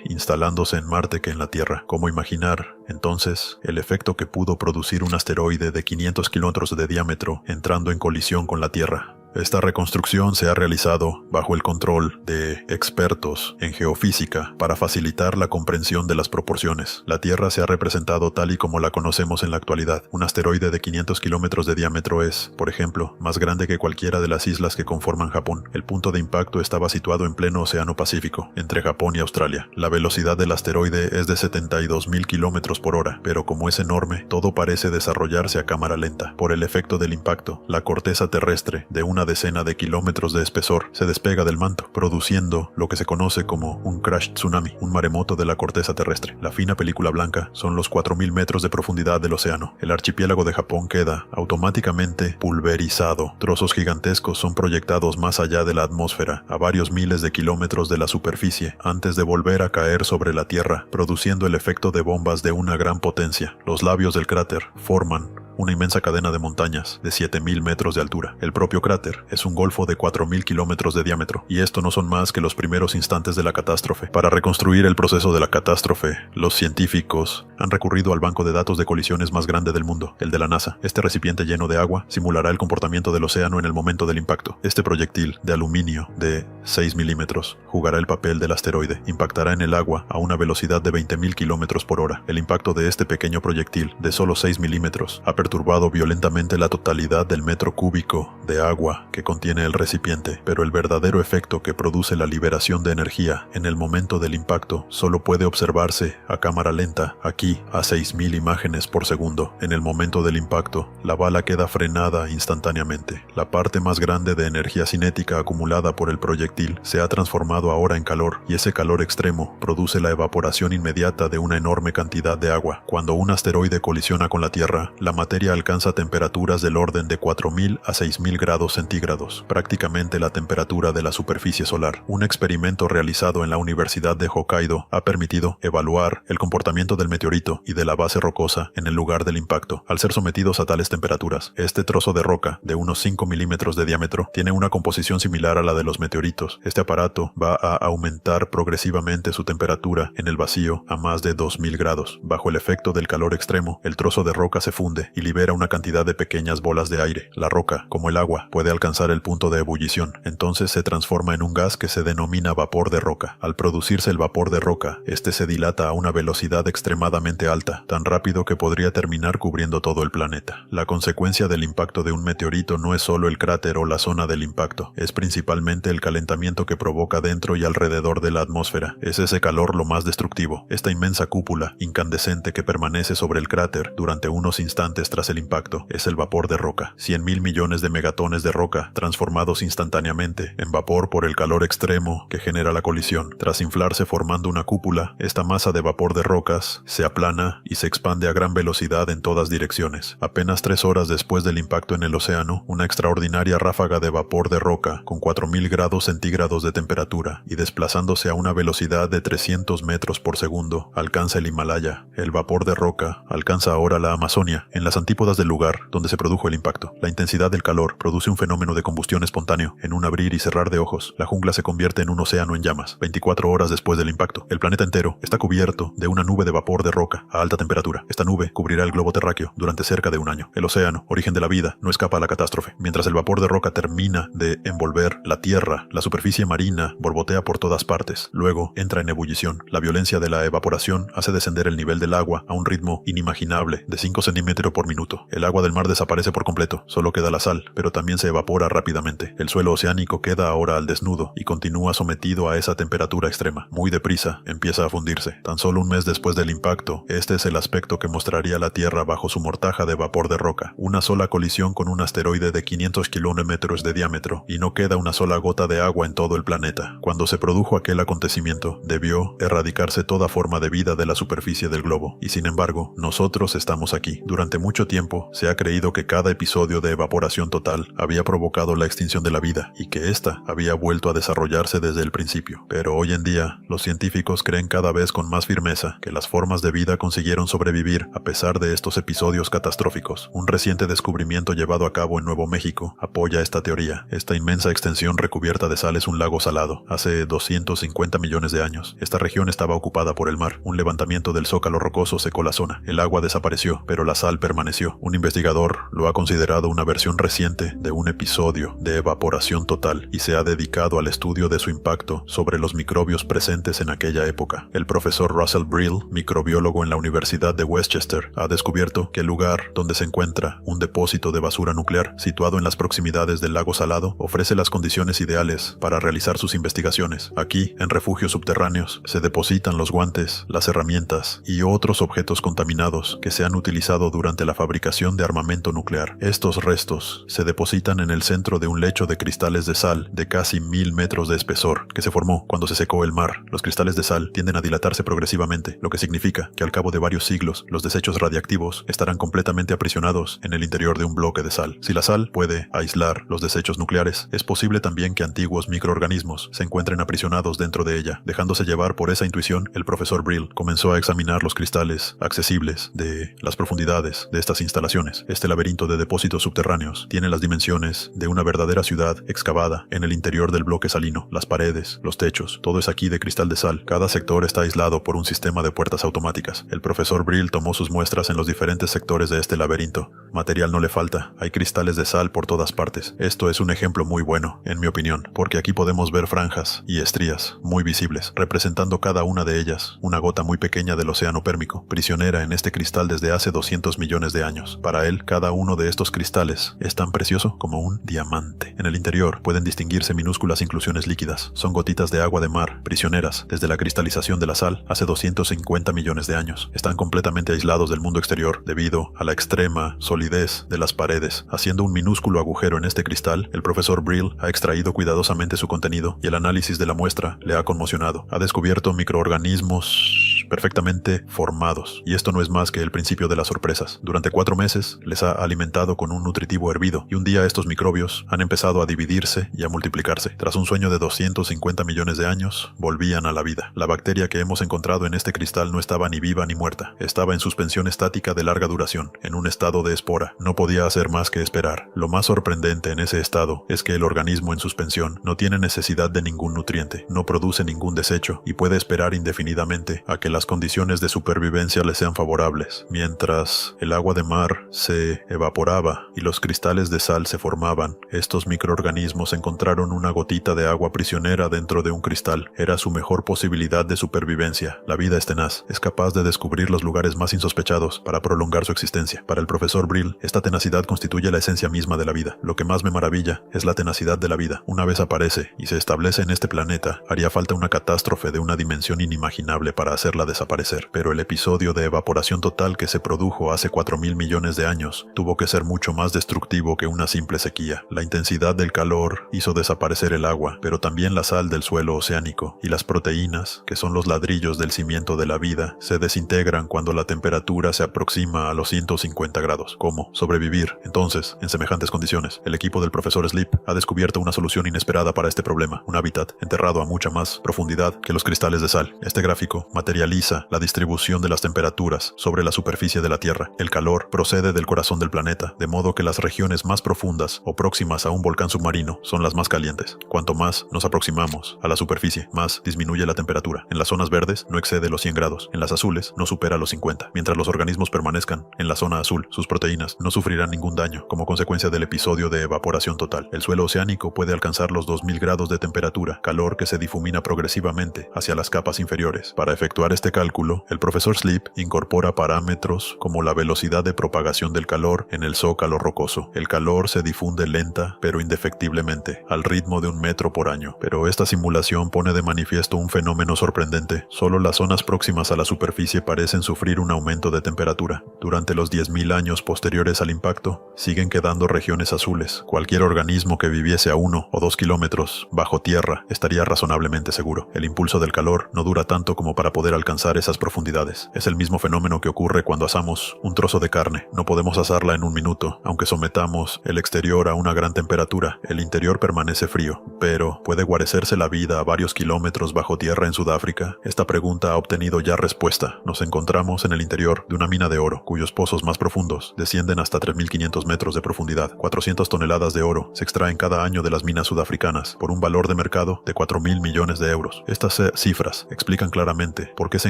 instalándose en Marte que en la Tierra. ¿Cómo imaginar, entonces, el efecto que pudo producir un asteroide de 500 kilómetros de diámetro entrando en colisión con la Tierra? Esta reconstrucción se ha realizado bajo el control de expertos en geofísica para facilitar la comprensión de las proporciones. La Tierra se ha representado tal y como la conocemos en la actualidad. Un asteroide de 500 kilómetros de diámetro es, por ejemplo, más grande que cualquiera de las islas que conforman Japón. El punto de impacto estaba situado en pleno Océano Pacífico, entre Japón y Australia. La velocidad del asteroide es de 72.000 kilómetros por hora, pero como es enorme, todo parece desarrollarse a cámara lenta. Por el efecto del impacto, la corteza terrestre de un una decena de kilómetros de espesor, se despega del manto, produciendo lo que se conoce como un crash tsunami, un maremoto de la corteza terrestre. La fina película blanca son los 4.000 metros de profundidad del océano. El archipiélago de Japón queda automáticamente pulverizado. Trozos gigantescos son proyectados más allá de la atmósfera, a varios miles de kilómetros de la superficie, antes de volver a caer sobre la Tierra, produciendo el efecto de bombas de una gran potencia. Los labios del cráter forman una inmensa cadena de montañas de 7.000 metros de altura. El propio cráter es un golfo de 4.000 kilómetros de diámetro, y esto no son más que los primeros instantes de la catástrofe. Para reconstruir el proceso de la catástrofe, los científicos han recurrido al banco de datos de colisiones más grande del mundo, el de la NASA. Este recipiente lleno de agua simulará el comportamiento del océano en el momento del impacto. Este proyectil de aluminio de 6 milímetros jugará el papel del asteroide. Impactará en el agua a una velocidad de 20.000 kilómetros por hora. El impacto de este pequeño proyectil de solo 6 milímetros ha perturbado violentamente la totalidad del metro cúbico de agua que contiene el recipiente, pero el verdadero efecto que produce la liberación de energía en el momento del impacto solo puede observarse a cámara lenta, aquí a 6.000 imágenes por segundo. En el momento del impacto, la bala queda frenada instantáneamente. La parte más grande de energía cinética acumulada por el proyectil se ha transformado ahora en calor, y ese calor extremo produce la evaporación inmediata de una enorme cantidad de agua. Cuando un asteroide colisiona con la Tierra, la materia alcanza temperaturas del orden de 4.000 a 6.000 grados centígrados, prácticamente la temperatura de la superficie solar. Un experimento realizado en la Universidad de Hokkaido ha permitido evaluar el comportamiento del meteorito y de la base rocosa en el lugar del impacto. Al ser sometidos a tales temperaturas, este trozo de roca de unos 5 milímetros de diámetro tiene una composición similar a la de los meteoritos. Este aparato va a aumentar progresivamente su temperatura en el vacío a más de 2.000 grados. Bajo el efecto del calor extremo, el trozo de roca se funde y libera una cantidad de pequeñas bolas de aire. La roca, como el agua, puede alcanzar el punto de ebullición. Entonces se transforma en un gas que se denomina vapor de roca. Al producirse el vapor de roca, este se dilata a una velocidad extremadamente alta, tan rápido que podría terminar cubriendo todo el planeta. La consecuencia del impacto de un meteorito no es solo el cráter o la zona del impacto, es principalmente el calentamiento que provoca dentro y alrededor de la atmósfera. Es ese calor lo más destructivo. Esta inmensa cúpula incandescente que permanece sobre el cráter durante unos instantes tras el impacto es el vapor de roca. 100.000 millones de megatones de roca transformados instantáneamente en vapor por el calor extremo que genera la colisión. Tras inflarse formando una cúpula, esta masa de vapor de rocas se aplana y se expande a gran velocidad en todas direcciones. Apenas 3 horas después del impacto en el océano, una extraordinaria ráfaga de vapor de roca con 4.000 grados centígrados de temperatura y desplazándose a una velocidad de 300 metros por segundo, alcanza el Himalaya. El vapor de roca alcanza ahora la Amazonia, en las antípodas del lugar donde se produjo el impacto. La intensidad del calor produce un fenómeno de combustión espontáneo. En un abrir y cerrar de ojos, la jungla se convierte en un océano en llamas. 24 horas después del impacto, el planeta entero está cubierto de una nube de vapor de roca a alta temperatura. Esta nube cubrirá el globo terráqueo durante cerca de un año. El océano, origen de la vida, no escapa a la catástrofe. Mientras el vapor de roca termina de envolver la tierra, la superficie marina borbotea por todas partes. Luego entra en ebullición. La violencia de la evaporación hace descender el nivel del agua a un ritmo inimaginable de 5 centímetros por minuto. El agua del mar desaparece por completo, solo queda la sal, pero también se evapora rápidamente. El suelo oceánico queda ahora al desnudo y continúa sometido a esa temperatura extrema. Muy deprisa empieza a fundirse. Tan solo un mes después del impacto, este es el aspecto que mostraría la Tierra bajo su mortaja de vapor de roca. Una sola colisión con un asteroide de 500 kilómetros de diámetro, y no queda una sola gota de agua en todo el planeta. Cuando se produjo aquel acontecimiento, debió erradicarse toda forma de vida de la superficie del globo, y sin embargo, nosotros estamos aquí. Durante mucho tiempo se ha creído que cada episodio de evaporación total había provocado la extinción de la vida, y que ésta había vuelto a desarrollarse desde el principio. Pero hoy en día, los científicos creen cada vez con más firmeza que las formas de vida consiguieron sobrevivir a pesar de estos episodios catastróficos. Un reciente descubrimiento llevado a cabo en Nuevo México apoya esta teoría. Esta inmensa extensión recubierta de sal es un lago salado. Hace 250 millones de años, esta región estaba ocupada por el mar. Un levantamiento del zócalo rocoso secó la zona. El agua desapareció, pero la sal permaneció. Un investigador lo ha considerado una versión reciente de un episodio de evaporación total y se ha dedicado al estudio de su impacto sobre los microbios presentes en aquella época. El profesor Russell Brill, microbiólogo en la Universidad de Westchester, ha descubierto que el lugar donde se encuentra un depósito de basura nuclear situado en las proximidades del lago salado ofrece las condiciones ideales para realizar sus investigaciones. Aquí, en refugios subterráneos, se depositan los guantes, las herramientas y otros objetos contaminados que se han utilizado durante la fabricación de armamento nuclear. Estos restos se depositan depositan en el centro de un lecho de cristales de sal de casi 1000 metros de espesor, que se formó cuando se secó el mar. Los cristales de sal tienden a dilatarse progresivamente, lo que significa que al cabo de varios siglos, los desechos radiactivos estarán completamente aprisionados en el interior de un bloque de sal. Si la sal puede aislar los desechos nucleares, es posible también que antiguos microorganismos se encuentren aprisionados dentro de ella. Dejándose llevar por esa intuición, el profesor Brill comenzó a examinar los cristales accesibles de las profundidades de estas instalaciones. Este laberinto de depósitos subterráneos tiene las dimensiones de una verdadera ciudad excavada en el interior del bloque salino. Las paredes, los techos, todo es aquí de cristal de sal. Cada sector está aislado por un sistema de puertas automáticas. El profesor Brill tomó sus muestras en los diferentes sectores de este laberinto. Material no le falta, hay cristales de sal por todas partes. Esto es un ejemplo muy bueno, en mi opinión, porque aquí podemos ver franjas y estrías muy visibles, representando cada una de ellas una gota muy pequeña del océano pérmico, prisionera en este cristal desde hace 200 millones de años. Para él, cada uno de estos cristales es tan precioso como un diamante. En el interior pueden distinguirse minúsculas inclusiones líquidas. Son gotitas de agua de mar, prisioneras desde la cristalización de la sal hace 250 millones de años. Están completamente aislados del mundo exterior debido a la extrema solidez de las paredes. Haciendo un minúsculo agujero en este cristal, el profesor Brill ha extraído cuidadosamente su contenido y el análisis de la muestra le ha conmocionado. Ha descubierto microorganismos perfectamente formados, y esto no es más que el principio de las sorpresas. Durante 4 meses les ha alimentado con un nutritivo hervido, y un día estos microbios han empezado a dividirse y a multiplicarse. Tras un sueño de 250 millones de años, volvían a la vida. La bacteria que hemos encontrado en este cristal no estaba ni viva ni muerta, estaba en suspensión estática de larga duración, en un estado de espora. No podía hacer más que esperar. Lo más sorprendente en ese estado es que el organismo en suspensión no tiene necesidad de ningún nutriente, no produce ningún desecho y puede esperar indefinidamente a que las condiciones de supervivencia le sean favorables. Mientras el agua de mar se evaporaba y los cristales de sal se formaban, estos microorganismos encontraron una gotita de agua prisionera dentro de un cristal. Era su mejor posibilidad de supervivencia. La vida es tenaz, es capaz de descubrir los lugares más insospechados para prolongar su existencia. Para el profesor Brill, esta tenacidad constituye la esencia misma de la vida. Lo que más me maravilla es la tenacidad de la vida. Una vez aparece y se establece en este planeta, haría falta una catástrofe de una dimensión inimaginable para hacerla desaparecer. Pero el episodio de evaporación total que se produjo hace 4.000 millones de años tuvo que ser mucho más destructivo que una simple sequía. La intensidad del calor hizo desaparecer el agua, pero también la sal del suelo oceánico, y las proteínas, que son los ladrillos del cimiento de la vida, se desintegran cuando la temperatura se aproxima a los 150 grados. ¿Cómo sobrevivir entonces en semejantes condiciones? El equipo del profesor Sleep ha descubierto una solución inesperada para este problema, un hábitat enterrado a mucha más profundidad que los cristales de sal. Este gráfico materializa la distribución de las temperaturas sobre la superficie de la Tierra. El calor procede del corazón del planeta, de modo que las regiones más profundas o próximas a un volcán submarino son las más calientes. Cuanto más nos aproximamos a la superficie, más disminuye la temperatura. En las zonas verdes no excede los 100 grados, en las azules no supera los 50. Mientras los organismos permanezcan en la zona azul, sus proteínas no sufrirán ningún daño como consecuencia del episodio de evaporación total. El suelo oceánico puede alcanzar los 2000 grados de temperatura, calor que se difumina progresivamente hacia las capas inferiores. Para efectuar este cálculo, el profesor Sleep incorpora parámetros como la velocidad de propagación del calor en el zócalo rocoso. El calor se difunde lenta pero indefectiblemente, al ritmo de 1 metro por año. Pero esta simulación pone de manifiesto un fenómeno sorprendente. Solo las zonas próximas a la superficie parecen sufrir un aumento de temperatura. Durante los 10.000 años posteriores al impacto, siguen quedando regiones azules. Cualquier organismo que viviese a 1 o 2 kilómetros bajo tierra estaría razonablemente seguro. El impulso del calor no dura tanto como para poder alcanzar esas profundidades. Es el mismo fenómeno que ocurre cuando asamos un trozo de carne. No podemos asarla en 1 minuto. Aunque sometamos el exterior a una gran temperatura, el interior permanece frío. Pero, ¿puede guarecerse la vida a varios kilómetros bajo tierra en Sudáfrica? Esta pregunta ha obtenido ya respuesta. Nos encontramos en el interior de una mina de oro, cuyos pozos más profundos descienden hasta 3.500 metros de profundidad. 400 toneladas de oro se extraen cada año de las minas sudafricanas por un valor de mercado de 4.000 millones de euros. Estas cifras explican claramente por qué se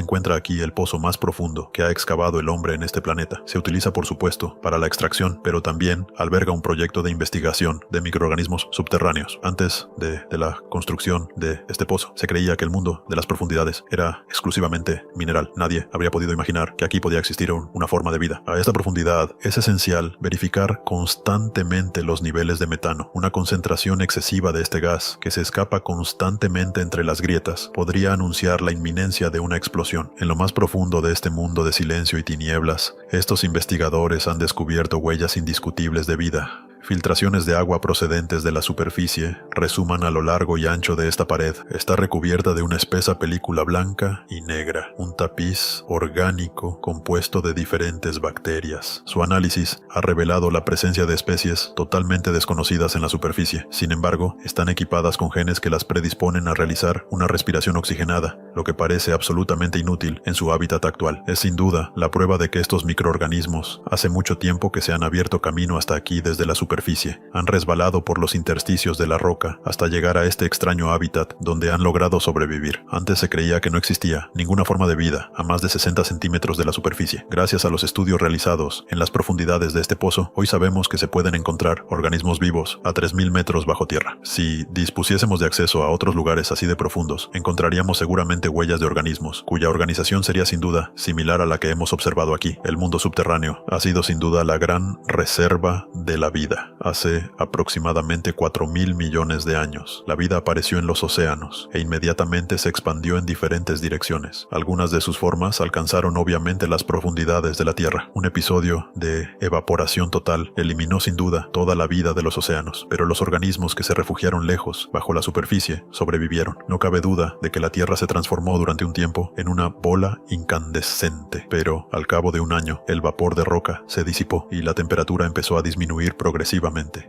encuentra aquí el pozo más profundo que ha excavado el hombre en este planeta. Se utiliza, por supuesto, para la extracción, pero también alberga un proyecto de investigación de microorganismos subterráneos. Antes de la construcción de este pozo, se creía que el mundo de las profundidades era exclusivamente mineral. Nadie habría podido imaginar que aquí podía existir una forma de vida. A esta profundidad es esencial verificar constantemente los niveles de metano. Una concentración excesiva de este gas que se escapa constantemente entre las grietas podría anunciar la inminencia de una explosión. En lo más profundo de este mundo de silencio y tinieblas, estos investigadores han descubierto huellas indiscutibles de vida. Filtraciones de agua procedentes de la superficie resuman a lo largo y ancho de esta pared. Está recubierta de una espesa película blanca y negra, un tapiz orgánico compuesto de diferentes bacterias. Su análisis ha revelado la presencia de especies totalmente desconocidas en la superficie. Sin embargo, están equipadas con genes que las predisponen a realizar una respiración oxigenada, lo que parece absolutamente inútil en su hábitat actual. Es sin duda la prueba de que estos microorganismos hace mucho tiempo que se han abierto camino hasta aquí desde la superficie, han resbalado por los intersticios de la roca hasta llegar a este extraño hábitat donde han logrado sobrevivir. Antes se creía que no existía ninguna forma de vida a más de 60 centímetros de la superficie. Gracias a los estudios realizados en las profundidades de este pozo, hoy sabemos que se pueden encontrar organismos vivos a 3000 metros bajo tierra. Si dispusiésemos de acceso a otros lugares así de profundos, encontraríamos seguramente huellas de organismos, cuya organización sería sin duda similar a la que hemos observado aquí. El mundo subterráneo ha sido sin duda la gran reserva de la vida. Hace aproximadamente 4.000 millones de años, la vida apareció en los océanos e inmediatamente se expandió en diferentes direcciones. Algunas de sus formas alcanzaron obviamente las profundidades de la Tierra. Un episodio de evaporación total eliminó sin duda toda la vida de los océanos, pero los organismos que se refugiaron lejos, bajo la superficie, sobrevivieron. No cabe duda de que la Tierra se transformó durante un tiempo en una bola incandescente, pero al cabo de un año, el vapor de roca se disipó y la temperatura empezó a disminuir progresivamente.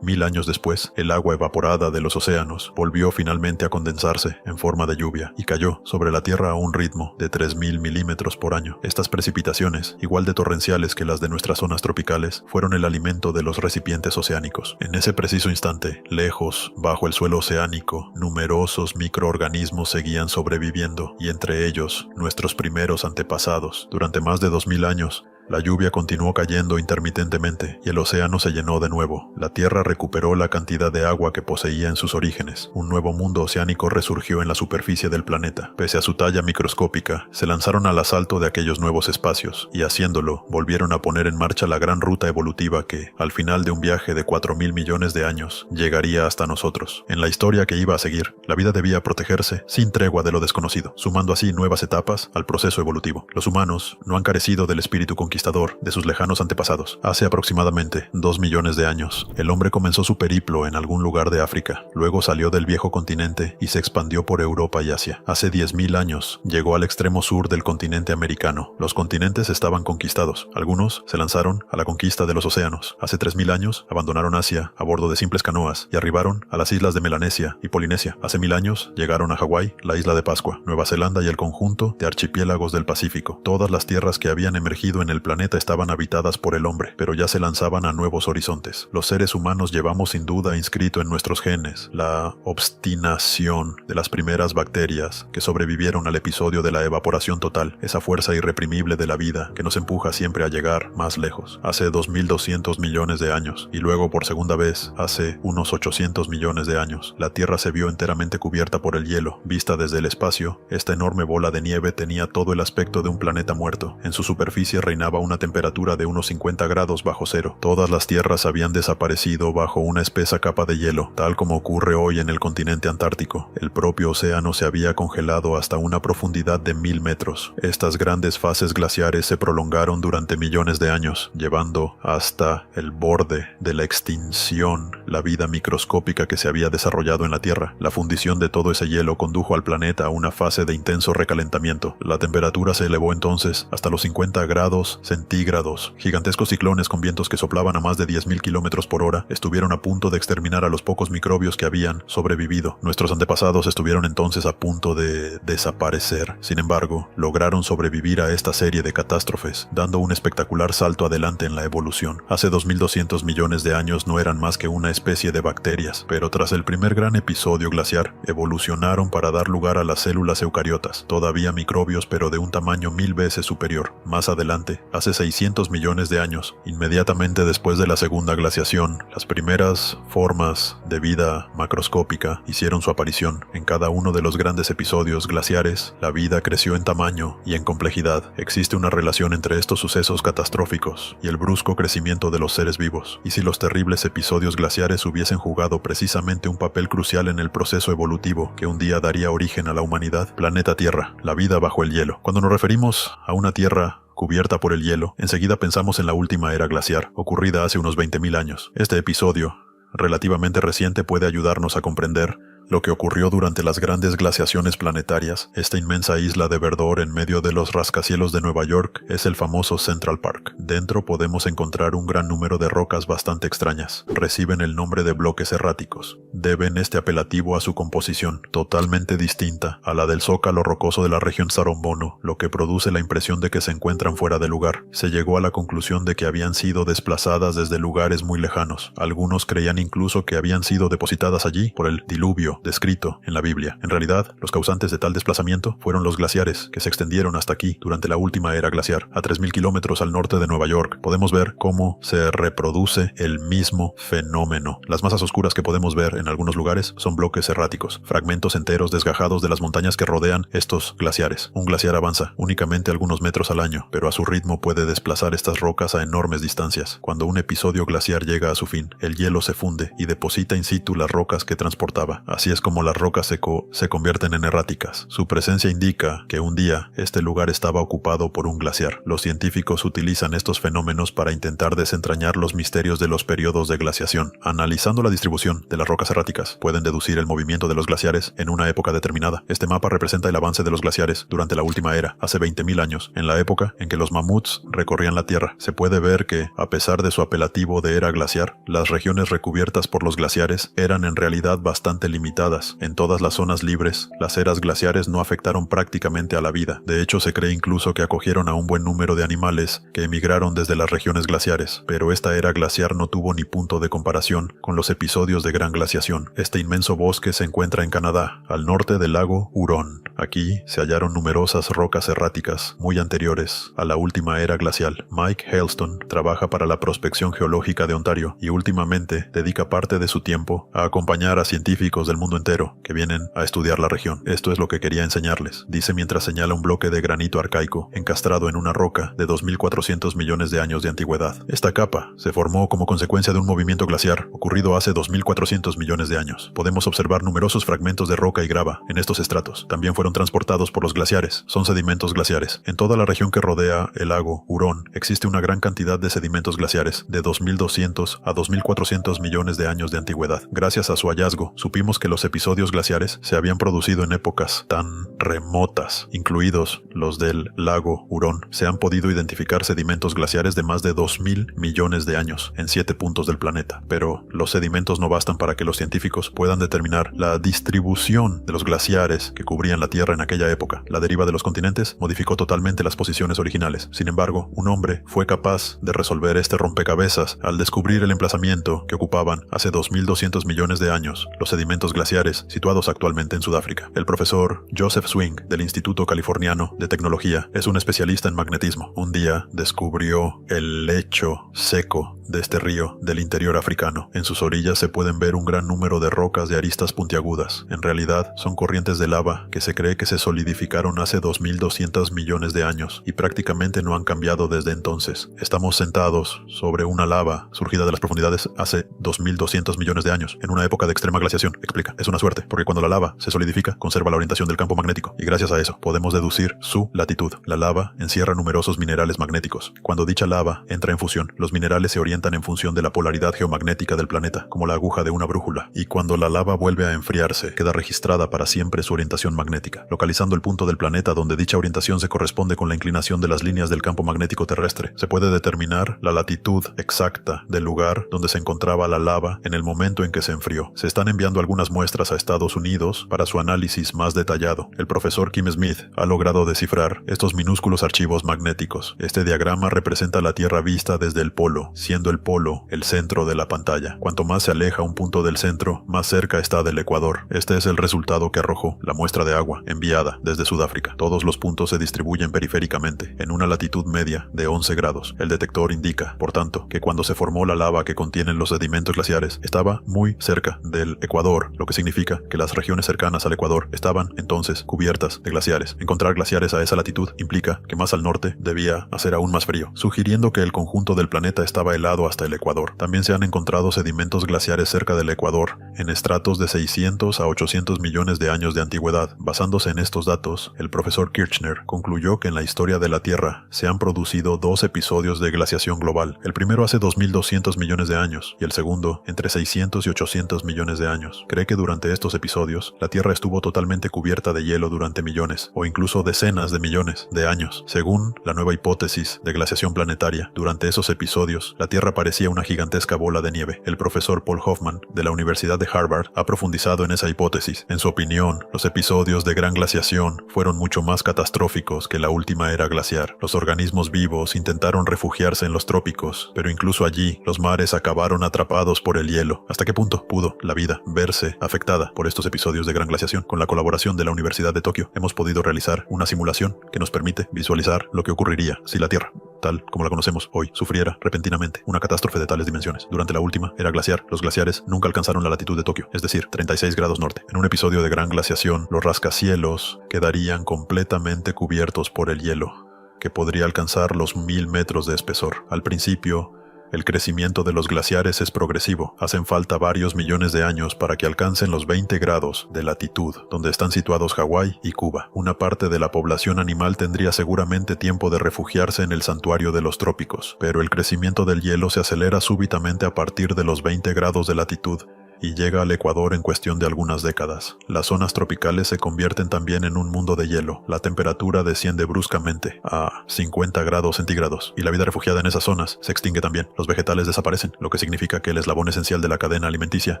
1000 años después, el agua evaporada de los océanos volvió finalmente a condensarse en forma de lluvia y cayó sobre la Tierra a un ritmo de 3000 milímetros por año. Estas precipitaciones, igual de torrenciales que las de nuestras zonas tropicales, fueron el alimento de los recipientes oceánicos. En ese preciso instante, lejos, bajo el suelo oceánico, numerosos microorganismos seguían sobreviviendo, y entre ellos, nuestros primeros antepasados. Durante más de 2000 años, la lluvia continuó cayendo intermitentemente y el océano se llenó de nuevo. La Tierra recuperó la cantidad de agua que poseía en sus orígenes. Un nuevo mundo oceánico resurgió en la superficie del planeta. Pese a su talla microscópica, se lanzaron al asalto de aquellos nuevos espacios y haciéndolo, volvieron a poner en marcha la gran ruta evolutiva que, al final de un viaje de 4.000 millones de años, llegaría hasta nosotros. En la historia que iba a seguir, la vida debía protegerse sin tregua de lo desconocido, sumando así nuevas etapas al proceso evolutivo. Los humanos no han carecido del espíritu conquistador de sus lejanos antepasados. Hace aproximadamente 2 millones de años, el hombre comenzó su periplo en algún lugar de África, luego salió del viejo continente y se expandió por Europa y Asia. Hace 10.000 años, llegó al extremo sur del continente americano. Los continentes estaban conquistados. Algunos se lanzaron a la conquista de los océanos. Hace 3000 años, abandonaron Asia a bordo de simples canoas y arribaron a las islas de Melanesia y Polinesia. Hace 1000 años, llegaron a Hawái, la isla de Pascua, Nueva Zelanda y el conjunto de archipiélagos del Pacífico. Todas las tierras que habían emergido en el planeta estaban habitadas por el hombre, pero ya se lanzaban a nuevos horizontes. Los seres humanos llevamos sin duda inscrito en nuestros genes la obstinación de las primeras bacterias que sobrevivieron al episodio de la evaporación total, esa fuerza irreprimible de la vida que nos empuja siempre a llegar más lejos. Hace 2200 millones de años, y luego por segunda vez, hace unos 800 millones de años, la Tierra se vio enteramente cubierta por el hielo. Vista desde el espacio, esta enorme bola de nieve tenía todo el aspecto de un planeta muerto. En su superficie reinaba una temperatura de unos 50 grados bajo cero. Todas las tierras habían desaparecido bajo una espesa capa de hielo, tal como ocurre hoy en el continente antártico. El propio océano se había congelado hasta una profundidad de 1000 metros. Estas grandes fases glaciares se prolongaron durante millones de años, llevando hasta el borde de la extinción la vida microscópica que se había desarrollado en la Tierra. La fundición de todo ese hielo condujo al planeta a una fase de intenso recalentamiento. La temperatura se elevó entonces hasta los 50 grados centígrados. Gigantescos ciclones con vientos que soplaban a más de 10.000 kilómetros por hora estuvieron a punto de exterminar a los pocos microbios que habían sobrevivido. Nuestros antepasados estuvieron entonces a punto de desaparecer. Sin embargo, lograron sobrevivir a esta serie de catástrofes, dando un espectacular salto adelante en la evolución. Hace 2200 millones de años no eran más que una especie de bacterias, pero tras el primer gran episodio glaciar, evolucionaron para dar lugar a las células eucariotas, todavía microbios pero de un tamaño 1000 veces superior. Más adelante, hace 600 millones de años, inmediatamente después de la segunda glaciación, las primeras formas de vida macroscópica hicieron su aparición. En cada uno de los grandes episodios glaciares, la vida creció en tamaño y en complejidad. Existe una relación entre estos sucesos catastróficos y el brusco crecimiento de los seres vivos. Y si los terribles episodios glaciares hubiesen jugado precisamente un papel crucial en el proceso evolutivo que un día daría origen a la humanidad, planeta Tierra, la vida bajo el hielo. Cuando nos referimos a una Tierra cubierta por el hielo, enseguida pensamos en la última era glaciar, ocurrida hace unos 20.000 años. Este episodio, relativamente reciente, puede ayudarnos a comprender lo que ocurrió durante las grandes glaciaciones planetarias. Esta inmensa isla de verdor en medio de los rascacielos de Nueva York es el famoso Central Park. Dentro podemos encontrar un gran número de rocas bastante extrañas. Reciben el nombre de bloques erráticos. Deben este apelativo a su composición, totalmente distinta a la del zócalo rocoso de la región Sarombono, lo que produce la impresión de que se encuentran fuera de lugar. Se llegó a la conclusión de que habían sido desplazadas desde lugares muy lejanos. Algunos creían incluso que habían sido depositadas allí por el diluvio descrito en la Biblia. En realidad, los causantes de tal desplazamiento fueron los glaciares, que se extendieron hasta aquí durante la última era glaciar. A 3.000 kilómetros al norte de Nueva York, podemos ver cómo se reproduce el mismo fenómeno. Las masas oscuras que podemos ver en algunos lugares son bloques erráticos, fragmentos enteros desgajados de las montañas que rodean estos glaciares. Un glaciar avanza únicamente algunos metros al año, pero a su ritmo puede desplazar estas rocas a enormes distancias. Cuando un episodio glaciar llega a su fin, el hielo se funde y deposita in situ las rocas que transportaba. Así es como las rocas se convierten en erráticas. Su presencia indica que un día este lugar estaba ocupado por un glaciar. Los científicos utilizan estos fenómenos para intentar desentrañar los misterios de los periodos de glaciación. Analizando la distribución de las rocas erráticas, pueden deducir el movimiento de los glaciares en una época determinada. Este mapa representa el avance de los glaciares durante la última era, hace 20.000 años, en la época en que los mamuts recorrían la Tierra. Se puede ver que, a pesar de su apelativo de era glaciar, las regiones recubiertas por los glaciares eran en realidad bastante limitadas. En todas las zonas libres, las eras glaciares no afectaron prácticamente a la vida. De hecho, se cree incluso que acogieron a un buen número de animales que emigraron desde las regiones glaciares. Pero esta era glaciar no tuvo ni punto de comparación con los episodios de gran glaciación. Este inmenso bosque se encuentra en Canadá, al norte del lago Hurón. Aquí se hallaron numerosas rocas erráticas, muy anteriores a la última era glacial. Mike Hailstone trabaja para la Prospección Geológica de Ontario y últimamente dedica parte de su tiempo a acompañar a científicos del mundo entero que vienen a estudiar la región. Esto es lo que quería enseñarles, dice mientras señala un bloque de granito arcaico encastrado en una roca de 2.400 millones de años de antigüedad. Esta capa se formó como consecuencia de un movimiento glaciar ocurrido hace 2.400 millones de años. Podemos observar numerosos fragmentos de roca y grava en estos estratos. También fueron transportados por los glaciares. Son sedimentos glaciares. En toda la región que rodea el lago Hurón existe una gran cantidad de sedimentos glaciares de 2.200 a 2.400 millones de años de antigüedad. Gracias a su hallazgo, supimos que los episodios glaciares se habían producido en épocas tan remotas, incluidos los del lago Hurón. Se han podido identificar sedimentos glaciares de más de 2.000 millones de años en 7 puntos del planeta, pero los sedimentos no bastan para que los científicos puedan determinar la distribución de los glaciares que cubrían la Tierra en aquella época. La deriva de los continentes modificó totalmente las posiciones originales. Sin embargo, un hombre fue capaz de resolver este rompecabezas al descubrir el emplazamiento que ocupaban hace 2.200 millones de años los sedimentos glaciares situados actualmente en Sudáfrica. El profesor Joseph Swing del Instituto Californiano de Tecnología es un especialista en magnetismo. Un día descubrió el lecho seco de este río del interior africano. En sus orillas se pueden ver un gran número de rocas de aristas puntiagudas. En realidad, son corrientes de lava que se cree que se solidificaron hace 2.200 millones de años y prácticamente no han cambiado desde entonces. Estamos sentados sobre una lava surgida de las profundidades hace 2.200 millones de años, en una época de extrema glaciación, explica. Es una suerte, porque cuando la lava se solidifica, conserva la orientación del campo magnético, y gracias a eso podemos deducir su latitud. La lava encierra numerosos minerales magnéticos. Cuando dicha lava entra en fusión, los minerales se orientan en función de la polaridad geomagnética del planeta, como la aguja de una brújula, y cuando la lava vuelve a enfriarse, queda registrada para siempre su orientación magnética, localizando el punto del planeta donde dicha orientación se corresponde con la inclinación de las líneas del campo magnético terrestre. Se puede determinar la latitud exacta del lugar donde se encontraba la lava en el momento en que se enfrió. Se están enviando algunas muestras a Estados Unidos para su análisis más detallado. El profesor Kim Smith ha logrado descifrar estos minúsculos archivos magnéticos. Este diagrama representa la Tierra vista desde el polo, siendo el polo el centro de la pantalla. Cuanto más se aleja un punto del centro, más cerca está del ecuador. Este es el resultado que arrojó la muestra de agua enviada desde Sudáfrica. Todos los puntos se distribuyen periféricamente, en una latitud media de 11 grados. El detector indica, por tanto, que cuando se formó la lava que contienen los sedimentos glaciares, estaba muy cerca del ecuador, lo que significa que las regiones cercanas al ecuador estaban entonces cubiertas de glaciares. Encontrar glaciares a esa latitud implica que más al norte debía hacer aún más frío, sugiriendo que el conjunto del planeta estaba helado hasta el ecuador. También se han encontrado sedimentos glaciares cerca del ecuador Ecuador, en estratos de 600 a 800 millones de años de antigüedad. Basándose en estos datos, el profesor Kirchner concluyó que en la historia de la Tierra se han producido 2 episodios de glaciación global. El primero hace 2.200 millones de años y el segundo entre 600 y 800 millones de años. Cree que durante estos episodios, la Tierra estuvo totalmente cubierta de hielo durante millones o incluso decenas de millones de años. Según la nueva hipótesis de glaciación planetaria, durante esos episodios, la Tierra parecía una gigantesca bola de nieve. El profesor Paul Hoffman, de la Universidad de Harvard, ha profundizado en esa hipótesis. En su opinión, los episodios de gran glaciación fueron mucho más catastróficos que la última era glaciar. Los organismos vivos intentaron refugiarse en los trópicos, pero incluso allí, los mares acabaron atrapados por el hielo. ¿Hasta qué punto pudo la vida verse afectada por estos episodios de gran glaciación? Con la colaboración de la Universidad de Tokio, hemos podido realizar una simulación que nos permite visualizar lo que ocurriría si la Tierra, tal como la conocemos hoy, sufriera repentinamente una catástrofe de tales dimensiones. Durante la última era glaciar, los glaciares nunca alcanzaron la latitud de Tokio, es decir, 36 grados norte. En un episodio de gran glaciación, los rascacielos quedarían completamente cubiertos por el hielo, que podría alcanzar los 1000 metros de espesor. Al principio, el crecimiento de los glaciares es progresivo. Hacen falta varios millones de años para que alcancen los 20 grados de latitud, donde están situados Hawái y Cuba. Una parte de la población animal tendría seguramente tiempo de refugiarse en el santuario de los trópicos, pero el crecimiento del hielo se acelera súbitamente a partir de los 20 grados de latitud y llega al Ecuador en cuestión de algunas décadas. Las zonas tropicales se convierten también en un mundo de hielo. La temperatura desciende bruscamente a 50 grados centígrados y la vida refugiada en esas zonas se extingue también. Los vegetales desaparecen, lo que significa que el eslabón esencial de la cadena alimenticia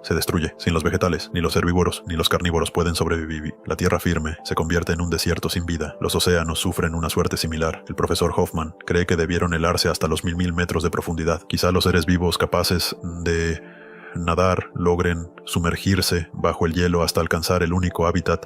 se destruye. Sin los vegetales, ni los herbívoros ni los carnívoros pueden sobrevivir. La tierra firme se convierte en un desierto sin vida. Los océanos sufren una suerte similar. El profesor Hoffman cree que debieron helarse hasta los 1000 metros de profundidad. Quizá los seres vivos capaces de nadar logren sumergirse bajo el hielo hasta alcanzar el único hábitat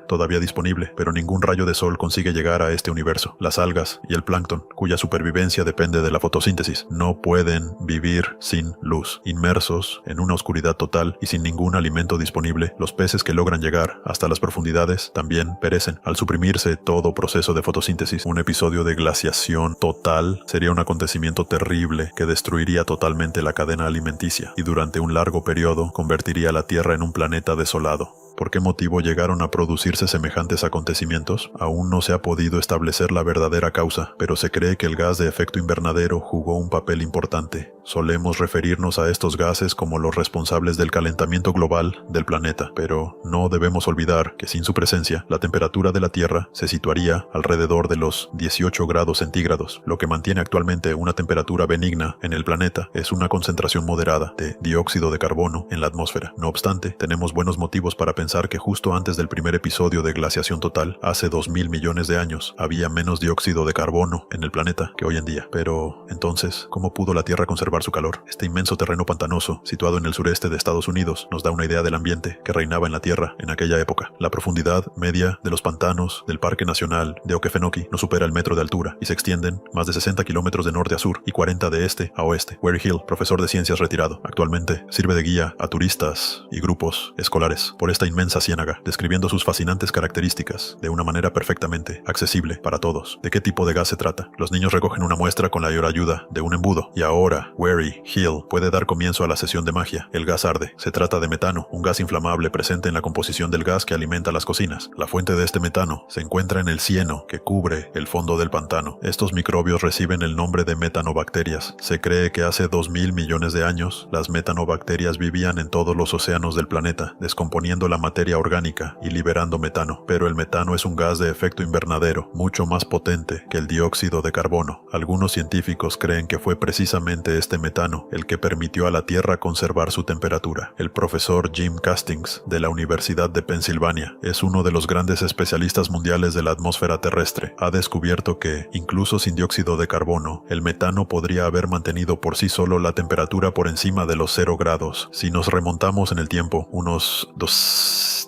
todavía disponible, pero ningún rayo de sol consigue llegar a este universo. Las algas y el plancton, cuya supervivencia depende de la fotosíntesis, no pueden vivir sin luz. Inmersos en una oscuridad total y sin ningún alimento disponible, los peces que logran llegar hasta las profundidades también perecen. Al suprimirse todo proceso de fotosíntesis, un episodio de glaciación total sería un acontecimiento terrible que destruiría totalmente la cadena alimenticia y durante un largo periodo convertiría a la Tierra en un planeta desolado. ¿Por qué motivo llegaron a producirse semejantes acontecimientos? Aún no se ha podido establecer la verdadera causa, pero se cree que el gas de efecto invernadero jugó un papel importante. Solemos referirnos a estos gases como los responsables del calentamiento global del planeta, pero no debemos olvidar que sin su presencia, la temperatura de la Tierra se situaría alrededor de los 18 grados centígrados. Lo que mantiene actualmente una temperatura benigna en el planeta es una concentración moderada de dióxido de carbono en la atmósfera. No obstante, tenemos buenos motivos para pensar que justo antes del primer episodio de glaciación total, hace 2000 millones de años, había menos dióxido de carbono en el planeta que hoy en día. Pero, entonces, ¿cómo pudo la Tierra conservar su calor? Este inmenso terreno pantanoso, situado en el sureste de Estados Unidos, nos da una idea del ambiente que reinaba en la Tierra en aquella época. La profundidad media de los pantanos del Parque Nacional de Okefenokee no supera el metro de altura y se extienden más de 60 kilómetros de norte a sur y 40 de este a oeste. Wary Hill, profesor de ciencias retirado, actualmente sirve de guía a turistas y grupos escolares por esta inmensa ciénaga, describiendo sus fascinantes características de una manera perfectamente accesible para todos. ¿De qué tipo de gas se trata? Los niños recogen una muestra con la ayuda de un embudo y ahora Wary Hill puede dar comienzo a la sesión de magia. El gas arde. Se trata de metano, un gas inflamable presente en la composición del gas que alimenta las cocinas. La fuente de este metano se encuentra en el cieno que cubre el fondo del pantano. Estos microbios reciben el nombre de metanobacterias. Se cree que hace 2000 millones de años las metanobacterias vivían en todos los océanos del planeta, descomponiendo la materia orgánica y liberando metano, pero el metano es un gas de efecto invernadero mucho más potente que el dióxido de carbono. Algunos científicos creen que fue precisamente este metano el que permitió a la Tierra conservar su temperatura. El profesor Jim Castings de la Universidad de Pensilvania es uno de los grandes especialistas mundiales de la atmósfera terrestre. Ha descubierto que, incluso sin dióxido de carbono, el metano podría haber mantenido por sí solo la temperatura por encima de los 0 grados. Si nos remontamos en el tiempo unos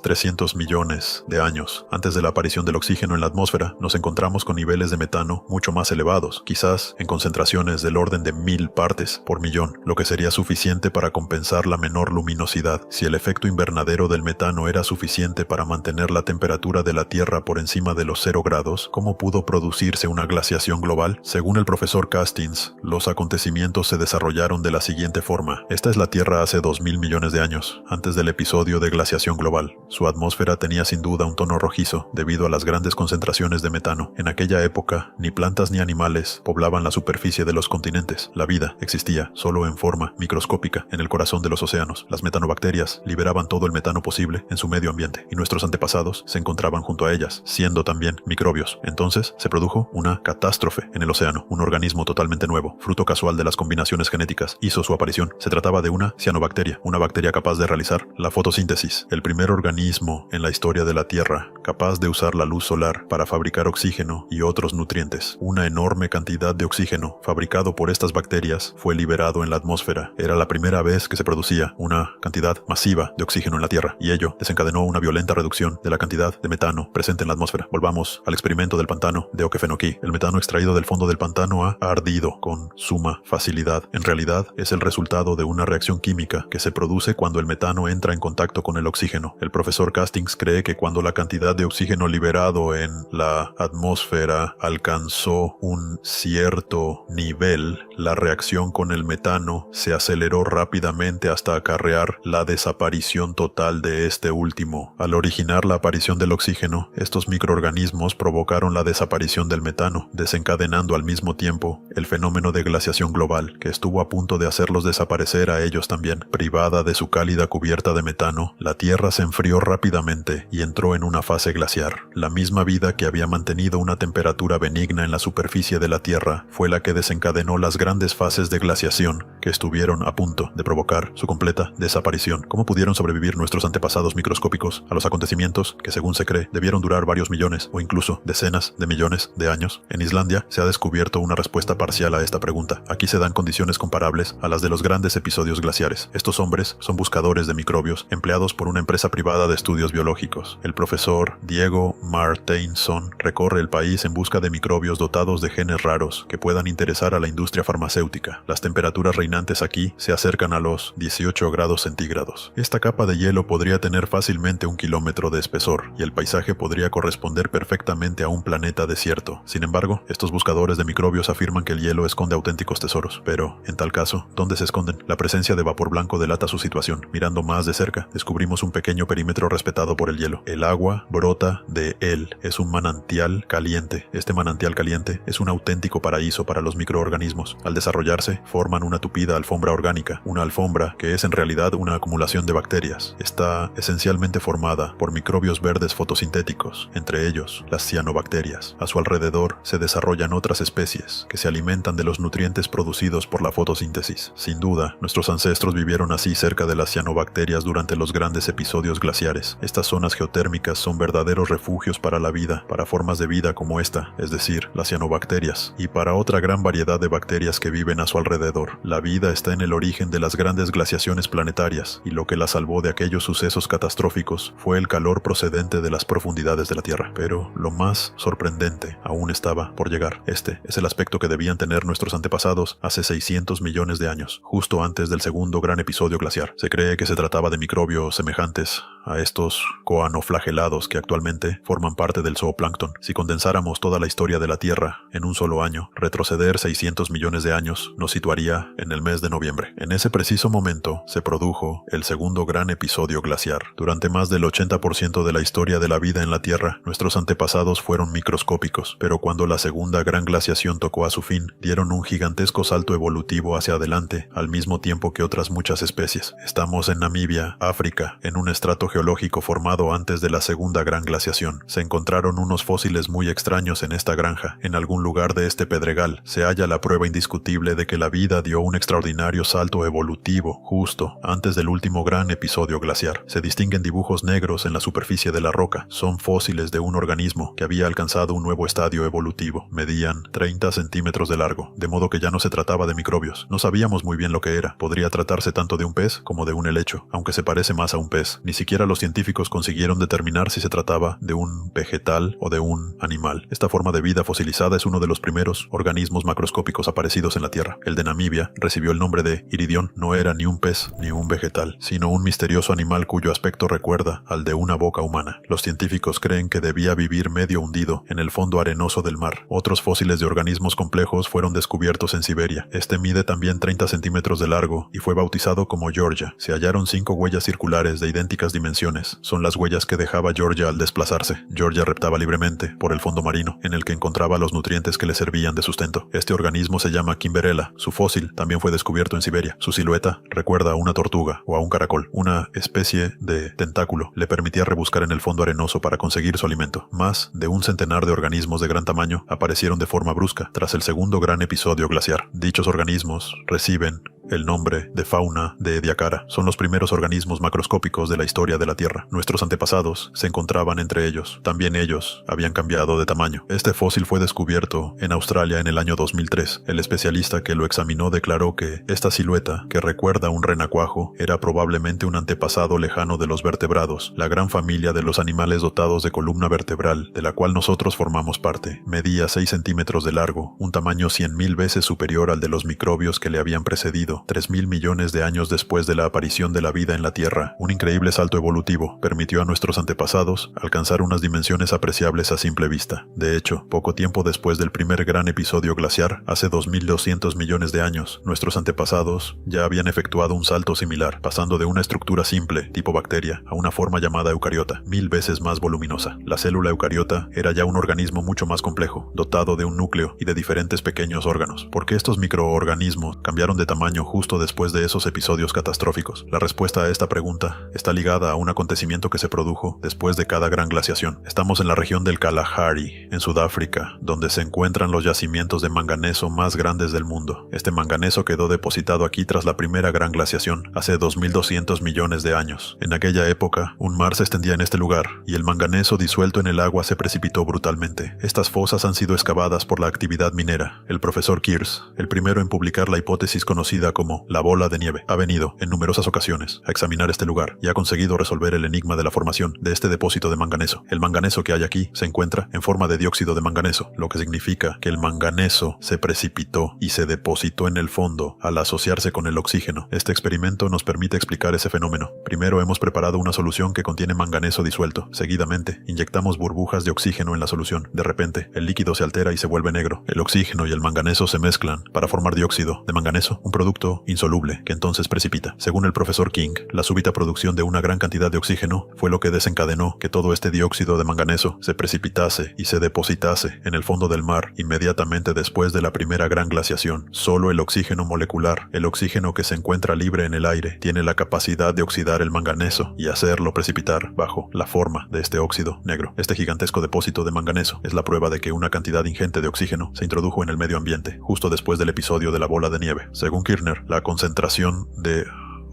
300 millones de años antes de la aparición del oxígeno en la atmósfera, nos encontramos con niveles de metano mucho más elevados, quizás en concentraciones del orden de 1000 partes por millón, lo que sería suficiente para compensar la menor luminosidad. Si el efecto invernadero del metano era suficiente para mantener la temperatura de la Tierra por encima de los 0 grados, ¿cómo pudo producirse una glaciación global? Según el profesor Castings, los acontecimientos se desarrollaron de la siguiente forma. Esta es la Tierra hace 2000 millones de años, antes del episodio de glaciación global. Su atmósfera tenía sin duda un tono rojizo debido a las grandes concentraciones de metano. En aquella época, ni plantas ni animales poblaban la superficie de los continentes. La vida existía solo en forma microscópica en el corazón de los océanos. Las metanobacterias liberaban todo el metano posible en su medio ambiente y nuestros antepasados se encontraban junto a ellas, siendo también microbios. Entonces se produjo una catástrofe en el océano. Un organismo totalmente nuevo, fruto casual de las combinaciones genéticas, hizo su aparición. Se trataba de una cianobacteria, una bacteria capaz de realizar la fotosíntesis, el primer organismo en la historia de la Tierra capaz de usar la luz solar para fabricar oxígeno y otros nutrientes. Una enorme cantidad de oxígeno fabricado por estas bacterias fue liberado en la atmósfera. Era la primera vez que se producía una cantidad masiva de oxígeno en la Tierra, y ello desencadenó una violenta reducción de la cantidad de metano presente en la atmósfera. Volvamos al experimento del pantano de Okefenokee. El metano extraído del fondo del pantano ha ardido con suma facilidad. En realidad, es el resultado de una reacción química que se produce cuando el metano entra en contacto con el oxígeno. El profesor Castings cree que cuando la cantidad de oxígeno liberado en la atmósfera alcanzó un cierto nivel, la reacción con el metano se aceleró rápidamente hasta acarrear la desaparición total de este último. Al originar la aparición del oxígeno, estos microorganismos provocaron la desaparición del metano, desencadenando al mismo tiempo el fenómeno de glaciación global, que estuvo a punto de hacerlos desaparecer a ellos también. Privada de su cálida cubierta de metano, la Tierra se enfrió rápidamente y entró en una fase glaciar. La misma vida que había mantenido una temperatura benigna en la superficie de la Tierra fue la que desencadenó las grandes fases de glaciación que estuvieron a punto de provocar su completa desaparición. ¿Cómo pudieron sobrevivir nuestros antepasados microscópicos a los acontecimientos que, según se cree, debieron durar varios millones o incluso decenas de millones de años? En Islandia se ha descubierto una respuesta parcial a esta pregunta. Aquí se dan condiciones comparables a las de los grandes episodios glaciares. Estos hombres son buscadores de microbios empleados por una empresa privada de estudios biológicos. El profesor Diego Marteinsson recorre el país en busca de microbios dotados de genes raros que puedan interesar a la industria farmacéutica. Las temperaturas reinantes aquí se acercan a los 18 grados centígrados. Esta capa de hielo podría tener fácilmente 1 kilómetro de espesor y el paisaje podría corresponder perfectamente a un planeta desierto. Sin embargo, estos buscadores de microbios afirman que el hielo esconde auténticos tesoros. Pero, en tal caso, ¿dónde se esconden? La presencia de vapor blanco delata su situación. Mirando más de cerca, descubrimos un pequeño perímetro respetado por el hielo. El agua brota de él. Es un manantial caliente. Este manantial caliente es un auténtico paraíso para los microorganismos. Al desarrollarse, forman una tupida alfombra orgánica. Una alfombra que es en realidad una acumulación de bacterias. Está esencialmente formada por microbios verdes fotosintéticos, entre ellos las cianobacterias. A su alrededor se desarrollan otras especies que se alimentan de los nutrientes producidos por la fotosíntesis. Sin duda, nuestros ancestros vivieron así cerca de las cianobacterias durante los grandes episodios glaciares. Estas zonas geotérmicas son verdaderos refugios para la vida, para formas de vida como esta, es decir, las cianobacterias, y para otra gran variedad de bacterias que viven a su alrededor. La vida está en el origen de las grandes glaciaciones planetarias, y lo que la salvó de aquellos sucesos catastróficos fue el calor procedente de las profundidades de la Tierra. Pero lo más sorprendente aún estaba por llegar. Este es el aspecto que debían tener nuestros antepasados hace 600 millones de años, justo antes del segundo gran episodio glaciar. Se cree que se trataba de microbios semejantes a estos coanoflagelados que actualmente forman parte del zooplancton. Si condensáramos toda la historia de la Tierra en un solo año, retroceder 600 millones de años nos situaría en el mes de noviembre. En ese preciso momento se produjo el segundo gran episodio glaciar. Durante más del 80% de la historia de la vida en la Tierra, nuestros antepasados fueron microscópicos, pero cuando la segunda gran glaciación tocó a su fin, dieron un gigantesco salto evolutivo hacia adelante, al mismo tiempo que otras muchas especies. Estamos en Namibia, África, en un estrato geológico formado antes de la segunda gran glaciación. Se encontraron unos fósiles muy extraños en esta granja. En algún lugar de este pedregal se halla la prueba indiscutible de que la vida dio un extraordinario salto evolutivo justo antes del último gran episodio glaciar. Se distinguen dibujos negros en la superficie de la roca. Son fósiles de un organismo que había alcanzado un nuevo estadio evolutivo. Medían 30 centímetros de largo, de modo que ya no se trataba de microbios. No sabíamos muy bien lo que era. Podría tratarse tanto de un pez como de un helecho, aunque se parece más a un pez. Ni siquiera los los científicos consiguieron determinar si se trataba de un vegetal o de un animal. Esta forma de vida fosilizada es uno de los primeros organismos macroscópicos aparecidos en la Tierra. El de Namibia recibió el nombre de iridión. No era ni un pez ni un vegetal, sino un misterioso animal cuyo aspecto recuerda al de una boca humana. Los científicos creen que debía vivir medio hundido en el fondo arenoso del mar. Otros fósiles de organismos complejos fueron descubiertos en Siberia. Este mide también 30 centímetros de largo y fue bautizado como Georgia. Se hallaron 5 huellas circulares de idénticas dimensiones. Son las huellas que dejaba Georgia al desplazarse. Georgia reptaba libremente por el fondo marino, en el que encontraba los nutrientes que le servían de sustento. Este organismo se llama Kimberella. Su fósil también fue descubierto en Siberia. Su silueta recuerda a una tortuga o a un caracol. Una especie de tentáculo le permitía rebuscar en el fondo arenoso para conseguir su alimento. Más de un centenar de organismos de gran tamaño aparecieron de forma brusca tras el segundo gran episodio glaciar. Dichos organismos reciben el nombre de fauna de Ediacara. Son los primeros organismos macroscópicos de la historia de la Tierra. Nuestros antepasados se encontraban entre ellos. También ellos habían cambiado de tamaño. Este fósil fue descubierto en Australia en el año 2003. El especialista que lo examinó declaró que esta silueta, que recuerda a un renacuajo, era probablemente un antepasado lejano de los vertebrados, la gran familia de los animales dotados de columna vertebral, de la cual nosotros formamos parte. Medía 6 centímetros de largo, un tamaño 100.000 veces superior al de los microbios que le habían precedido. 3.000 millones de años después de la aparición de la vida en la Tierra, un increíble salto evolutivo permitió a nuestros antepasados alcanzar unas dimensiones apreciables a simple vista. De hecho, poco tiempo después del primer gran episodio glaciar, hace 2.200 millones de años, nuestros antepasados ya habían efectuado un salto similar, pasando de una estructura simple, tipo bacteria, a una forma llamada eucariota, 1000 veces más voluminosa. La célula eucariota era ya un organismo mucho más complejo, dotado de un núcleo y de diferentes pequeños órganos. ¿Por qué estos microorganismos cambiaron de tamaño justo después de esos episodios catastróficos? La respuesta a esta pregunta está ligada a un acontecimiento que se produjo después de cada gran glaciación. Estamos en la región del Kalahari, en Sudáfrica, donde se encuentran los yacimientos de manganeso más grandes del mundo. Este manganeso quedó depositado aquí tras la primera gran glaciación, hace 2.200 millones de años. En aquella época, un mar se extendía en este lugar, y el manganeso disuelto en el agua se precipitó brutalmente. Estas fosas han sido excavadas por la actividad minera. El profesor Kears, el primero en publicar la hipótesis conocida como la bola de nieve, ha venido en numerosas ocasiones a examinar este lugar y ha conseguido resolver el enigma de la formación de este depósito de manganeso. El manganeso que hay aquí se encuentra en forma de dióxido de manganeso, lo que significa que el manganeso se precipitó y se depositó en el fondo al asociarse con el oxígeno. Este experimento nos permite explicar ese fenómeno. Primero hemos preparado una solución que contiene manganeso disuelto. Seguidamente, inyectamos burbujas de oxígeno en la solución. De repente, el líquido se altera y se vuelve negro. El oxígeno y el manganeso se mezclan para formar dióxido de manganeso, un producto insoluble que entonces precipita. Según el profesor King, la súbita producción de una gran cantidad de oxígeno fue lo que desencadenó que todo este dióxido de manganeso se precipitase y se depositase en el fondo del mar inmediatamente después de la primera gran glaciación. Solo el oxígeno molecular, el oxígeno que se encuentra libre en el aire, tiene la capacidad de oxidar el manganeso y hacerlo precipitar bajo la forma de este óxido negro. Este gigantesco depósito de manganeso es la prueba de que una cantidad ingente de oxígeno se introdujo en el medio ambiente justo después del episodio de la bola de nieve. Según Kirner, la concentración de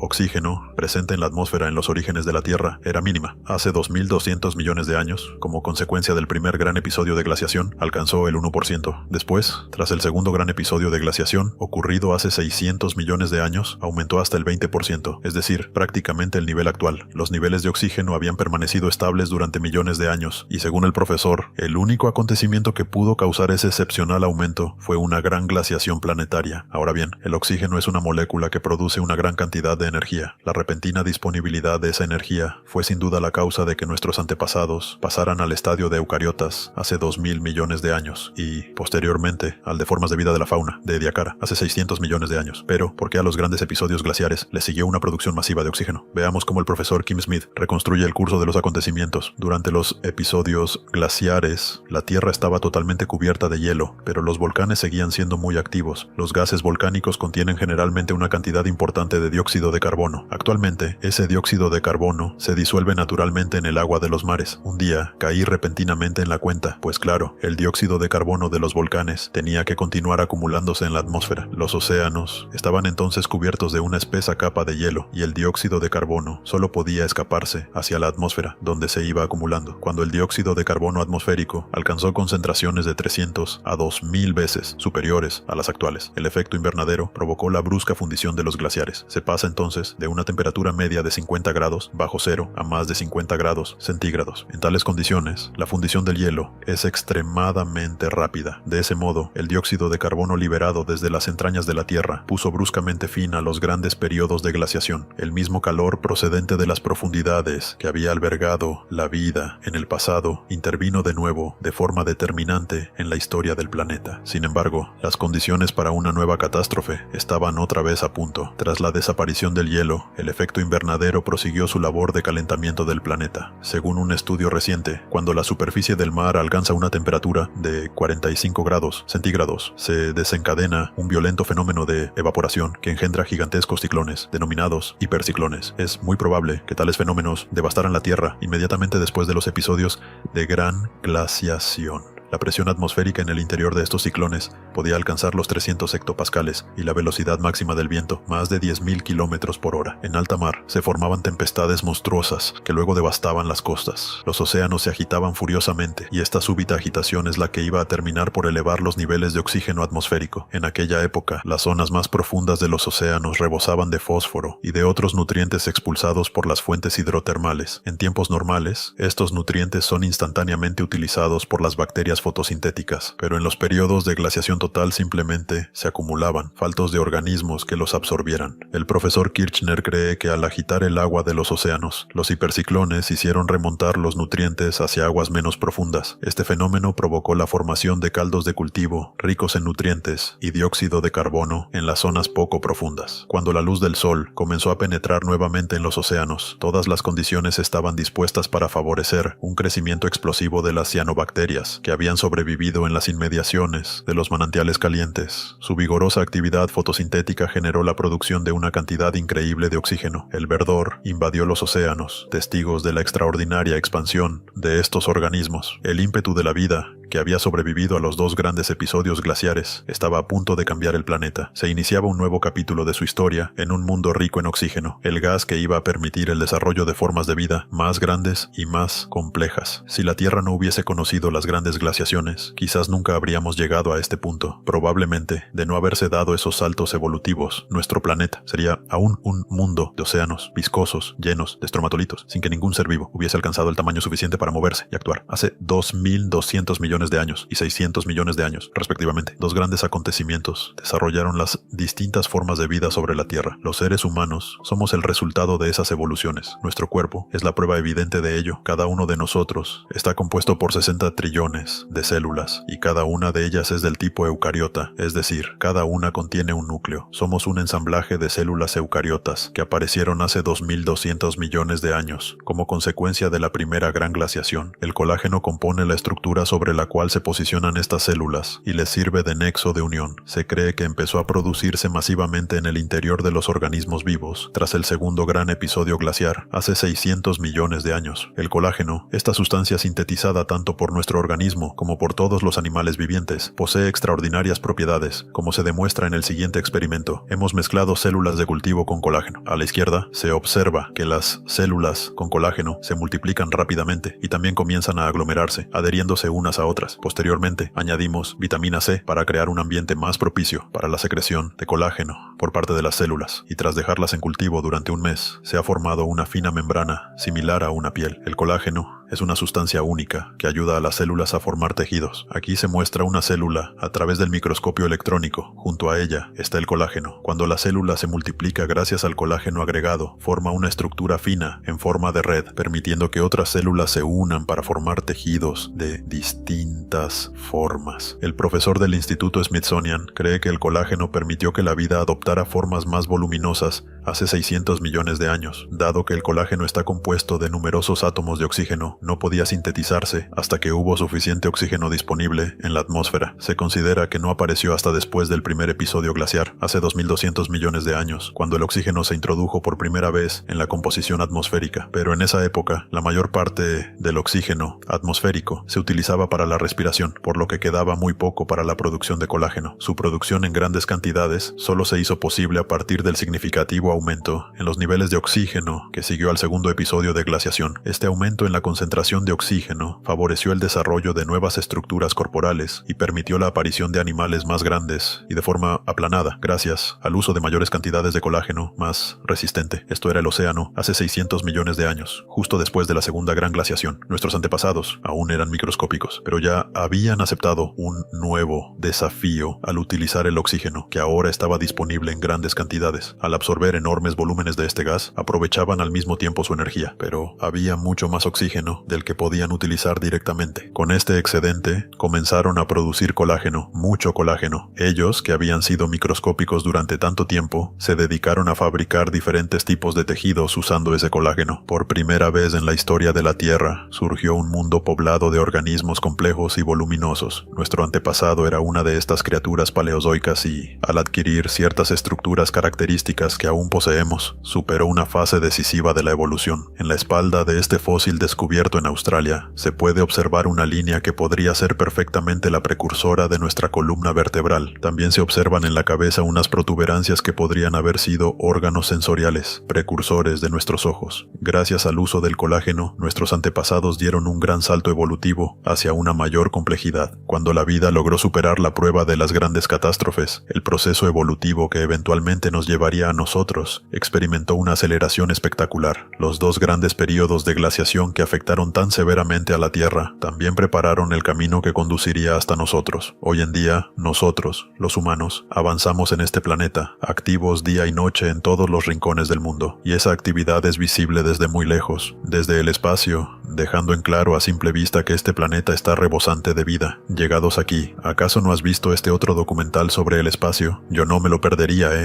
oxígeno presente en la atmósfera en los orígenes de la Tierra era mínima. Hace 2.200 millones de años, como consecuencia del primer gran episodio de glaciación, alcanzó el 1%. Después, tras el segundo gran episodio de glaciación, ocurrido hace 600 millones de años, aumentó hasta el 20%, es decir, prácticamente el nivel actual. Los niveles de oxígeno habían permanecido estables durante millones de años, y según el profesor, el único acontecimiento que pudo causar ese excepcional aumento fue una gran glaciación planetaria. Ahora bien, el oxígeno es una molécula que produce una gran cantidad de energía. La repentina disponibilidad de esa energía fue sin duda la causa de que nuestros antepasados pasaran al estadio de eucariotas hace 2.000 millones de años y, posteriormente, al de formas de vida de la fauna de Ediacara hace 600 millones de años. Pero, ¿por qué a los grandes episodios glaciares le siguió una producción masiva de oxígeno? Veamos cómo el profesor Kim Smith reconstruye el curso de los acontecimientos. Durante los episodios glaciares, la Tierra estaba totalmente cubierta de hielo, pero los volcanes seguían siendo muy activos. Los gases volcánicos contienen generalmente una cantidad importante de dióxido de carbono. Actualmente, ese dióxido de carbono se disuelve naturalmente en el agua de los mares. Un día, caí repentinamente en la cuenta, pues claro, el dióxido de carbono de los volcanes tenía que continuar acumulándose en la atmósfera. Los océanos estaban entonces cubiertos de una espesa capa de hielo, y el dióxido de carbono solo podía escaparse hacia la atmósfera, donde se iba acumulando. Cuando el dióxido de carbono atmosférico alcanzó concentraciones de 300 a 2000 veces superiores a las actuales, el efecto invernadero provocó la brusca fundición de los glaciares. Se pasa entonces entonces de una temperatura media de 50 grados bajo cero a más de 50 grados centígrados. En tales condiciones, la fundición del hielo es extremadamente rápida. De ese modo, el dióxido de carbono liberado desde las entrañas de la Tierra puso bruscamente fin a los grandes periodos de glaciación. El mismo calor procedente de las profundidades que había albergado la vida en el pasado intervino de nuevo de forma determinante en la historia del planeta. Sin embargo, las condiciones para una nueva catástrofe estaban otra vez a punto. Tras la desaparición del hielo, el efecto invernadero prosiguió su labor de calentamiento del planeta. Según un estudio reciente, cuando la superficie del mar alcanza una temperatura de 45 grados centígrados, se desencadena un violento fenómeno de evaporación que engendra gigantescos ciclones, denominados hiperciclones. Es muy probable que tales fenómenos devastaran la Tierra inmediatamente después de los episodios de gran glaciación. La presión atmosférica en el interior de estos ciclones podía alcanzar los 300 hectopascales y la velocidad máxima del viento, más de 10.000 kilómetros por hora. En alta mar se formaban tempestades monstruosas que luego devastaban las costas. Los océanos se agitaban furiosamente y esta súbita agitación es la que iba a terminar por elevar los niveles de oxígeno atmosférico. En aquella época, las zonas más profundas de los océanos rebosaban de fósforo y de otros nutrientes expulsados por las fuentes hidrotermales. En tiempos normales, estos nutrientes son instantáneamente utilizados por las bacterias fotosintéticas, pero en los periodos de glaciación total simplemente se acumulaban, faltos de organismos que los absorbieran. El profesor Kirchner cree que al agitar el agua de los océanos, los hiperciclones hicieron remontar los nutrientes hacia aguas menos profundas. Este fenómeno provocó la formación de caldos de cultivo ricos en nutrientes y dióxido de carbono en las zonas poco profundas. Cuando la luz del sol comenzó a penetrar nuevamente en los océanos, todas las condiciones estaban dispuestas para favorecer un crecimiento explosivo de las cianobacterias que habían sobrevivido en las inmediaciones de los manantiales calientes. Su vigorosa actividad fotosintética generó la producción de una cantidad increíble de oxígeno. El verdor invadió los océanos, testigos de la extraordinaria expansión de estos organismos. El ímpetu de la vida, que había sobrevivido a los dos grandes episodios glaciares, estaba a punto de cambiar el planeta. Se iniciaba un nuevo capítulo de su historia en un mundo rico en oxígeno, el gas que iba a permitir el desarrollo de formas de vida más grandes y más complejas. Si la Tierra no hubiese conocido las grandes glaciaciones, quizás nunca habríamos llegado a este punto. Probablemente, de no haberse dado esos saltos evolutivos, nuestro planeta sería aún un mundo de océanos viscosos, llenos de estromatolitos, sin que ningún ser vivo hubiese alcanzado el tamaño suficiente para moverse y actuar. Hace 2.200 millones de años y 600 millones de años, respectivamente. Dos grandes acontecimientos desarrollaron las distintas formas de vida sobre la Tierra. Los seres humanos somos el resultado de esas evoluciones. Nuestro cuerpo es la prueba evidente de ello. Cada uno de nosotros está compuesto por 60 trillones de células y cada una de ellas es del tipo eucariota, es decir, cada una contiene un núcleo. Somos un ensamblaje de células eucariotas que aparecieron hace 2.200 millones de años como consecuencia de la primera gran glaciación. El colágeno compone la estructura sobre la cual se posicionan estas células y les sirve de nexo de unión. Se cree que empezó a producirse masivamente en el interior de los organismos vivos tras el segundo gran episodio glaciar, hace 600 millones de años. El colágeno, esta sustancia sintetizada tanto por nuestro organismo como por todos los animales vivientes, posee extraordinarias propiedades, como se demuestra en el siguiente experimento. Hemos mezclado células de cultivo con colágeno. A la izquierda se observa que las células con colágeno se multiplican rápidamente y también comienzan a aglomerarse, adheriéndose unas a otras. Posteriormente, añadimos vitamina C para crear un ambiente más propicio para la secreción de colágeno por parte de las células, y tras dejarlas en cultivo durante un mes, se ha formado una fina membrana similar a una piel. El colágeno es una sustancia única que ayuda a las células a formar tejidos. Aquí se muestra una célula a través del microscopio electrónico. Junto a ella está el colágeno. Cuando la célula se multiplica gracias al colágeno agregado, forma una estructura fina en forma de red, permitiendo que otras células se unan para formar tejidos de distintas formas. El profesor del Instituto Smithsonian cree que el colágeno permitió que la vida adoptara formas más voluminosas hace 600 millones de años. Dado que el colágeno está compuesto de numerosos átomos de oxígeno, no podía sintetizarse hasta que hubo suficiente oxígeno disponible en la atmósfera. Se considera que no apareció hasta después del primer episodio glaciar, hace 2.200 millones de años, cuando el oxígeno se introdujo por primera vez en la composición atmosférica. Pero en esa época, la mayor parte del oxígeno atmosférico se utilizaba para la respiración, por lo que quedaba muy poco para la producción de colágeno. Su producción en grandes cantidades solo se hizo posible a partir del significativo aumento en los niveles de oxígeno que siguió al segundo episodio de glaciación. Este aumento en la concentración de oxígeno favoreció el desarrollo de nuevas estructuras corporales y permitió la aparición de animales más grandes y de forma aplanada, gracias al uso de mayores cantidades de colágeno más resistente. Esto era el océano hace 600 millones de años, justo después de la segunda gran glaciación. Nuestros antepasados aún eran microscópicos, pero ya habían aceptado un nuevo desafío al utilizar el oxígeno, que ahora estaba disponible en grandes cantidades. Al absorber enormes volúmenes de este gas, aprovechaban al mismo tiempo su energía, pero había mucho más oxígeno del que podían utilizar directamente. Con este excedente, comenzaron a producir colágeno, mucho colágeno. Ellos, que habían sido microscópicos durante tanto tiempo, se dedicaron a fabricar diferentes tipos de tejidos usando ese colágeno. Por primera vez en la historia de la Tierra, surgió un mundo poblado de organismos complejos y voluminosos. Nuestro antepasado era una de estas criaturas paleozoicas y, al adquirir ciertas estructuras características que aún poseemos, superó una fase decisiva de la evolución. En la espalda de este fósil descubierto en Australia, se puede observar una línea que podría ser perfectamente la precursora de nuestra columna vertebral. También se observan en la cabeza unas protuberancias que podrían haber sido órganos sensoriales, precursores de nuestros ojos. Gracias al uso del colágeno, nuestros antepasados dieron un gran salto evolutivo hacia una mayor complejidad. Cuando la vida logró superar la prueba de las grandes catástrofes, el proceso evolutivo que eventualmente nos llevaría a nosotros experimentó una aceleración espectacular. Los dos grandes períodos de glaciación que afectaron tan severamente a la Tierra también prepararon el camino que conduciría hasta nosotros. Hoy en día, nosotros, los humanos, avanzamos en este planeta, activos día y noche en todos los rincones del mundo, y esa actividad es visible desde muy lejos, desde el espacio, dejando en claro a simple vista que este planeta está rebosante de vida. Llegados aquí, ¿acaso no has visto este otro documental sobre el espacio? Yo no me lo perdería,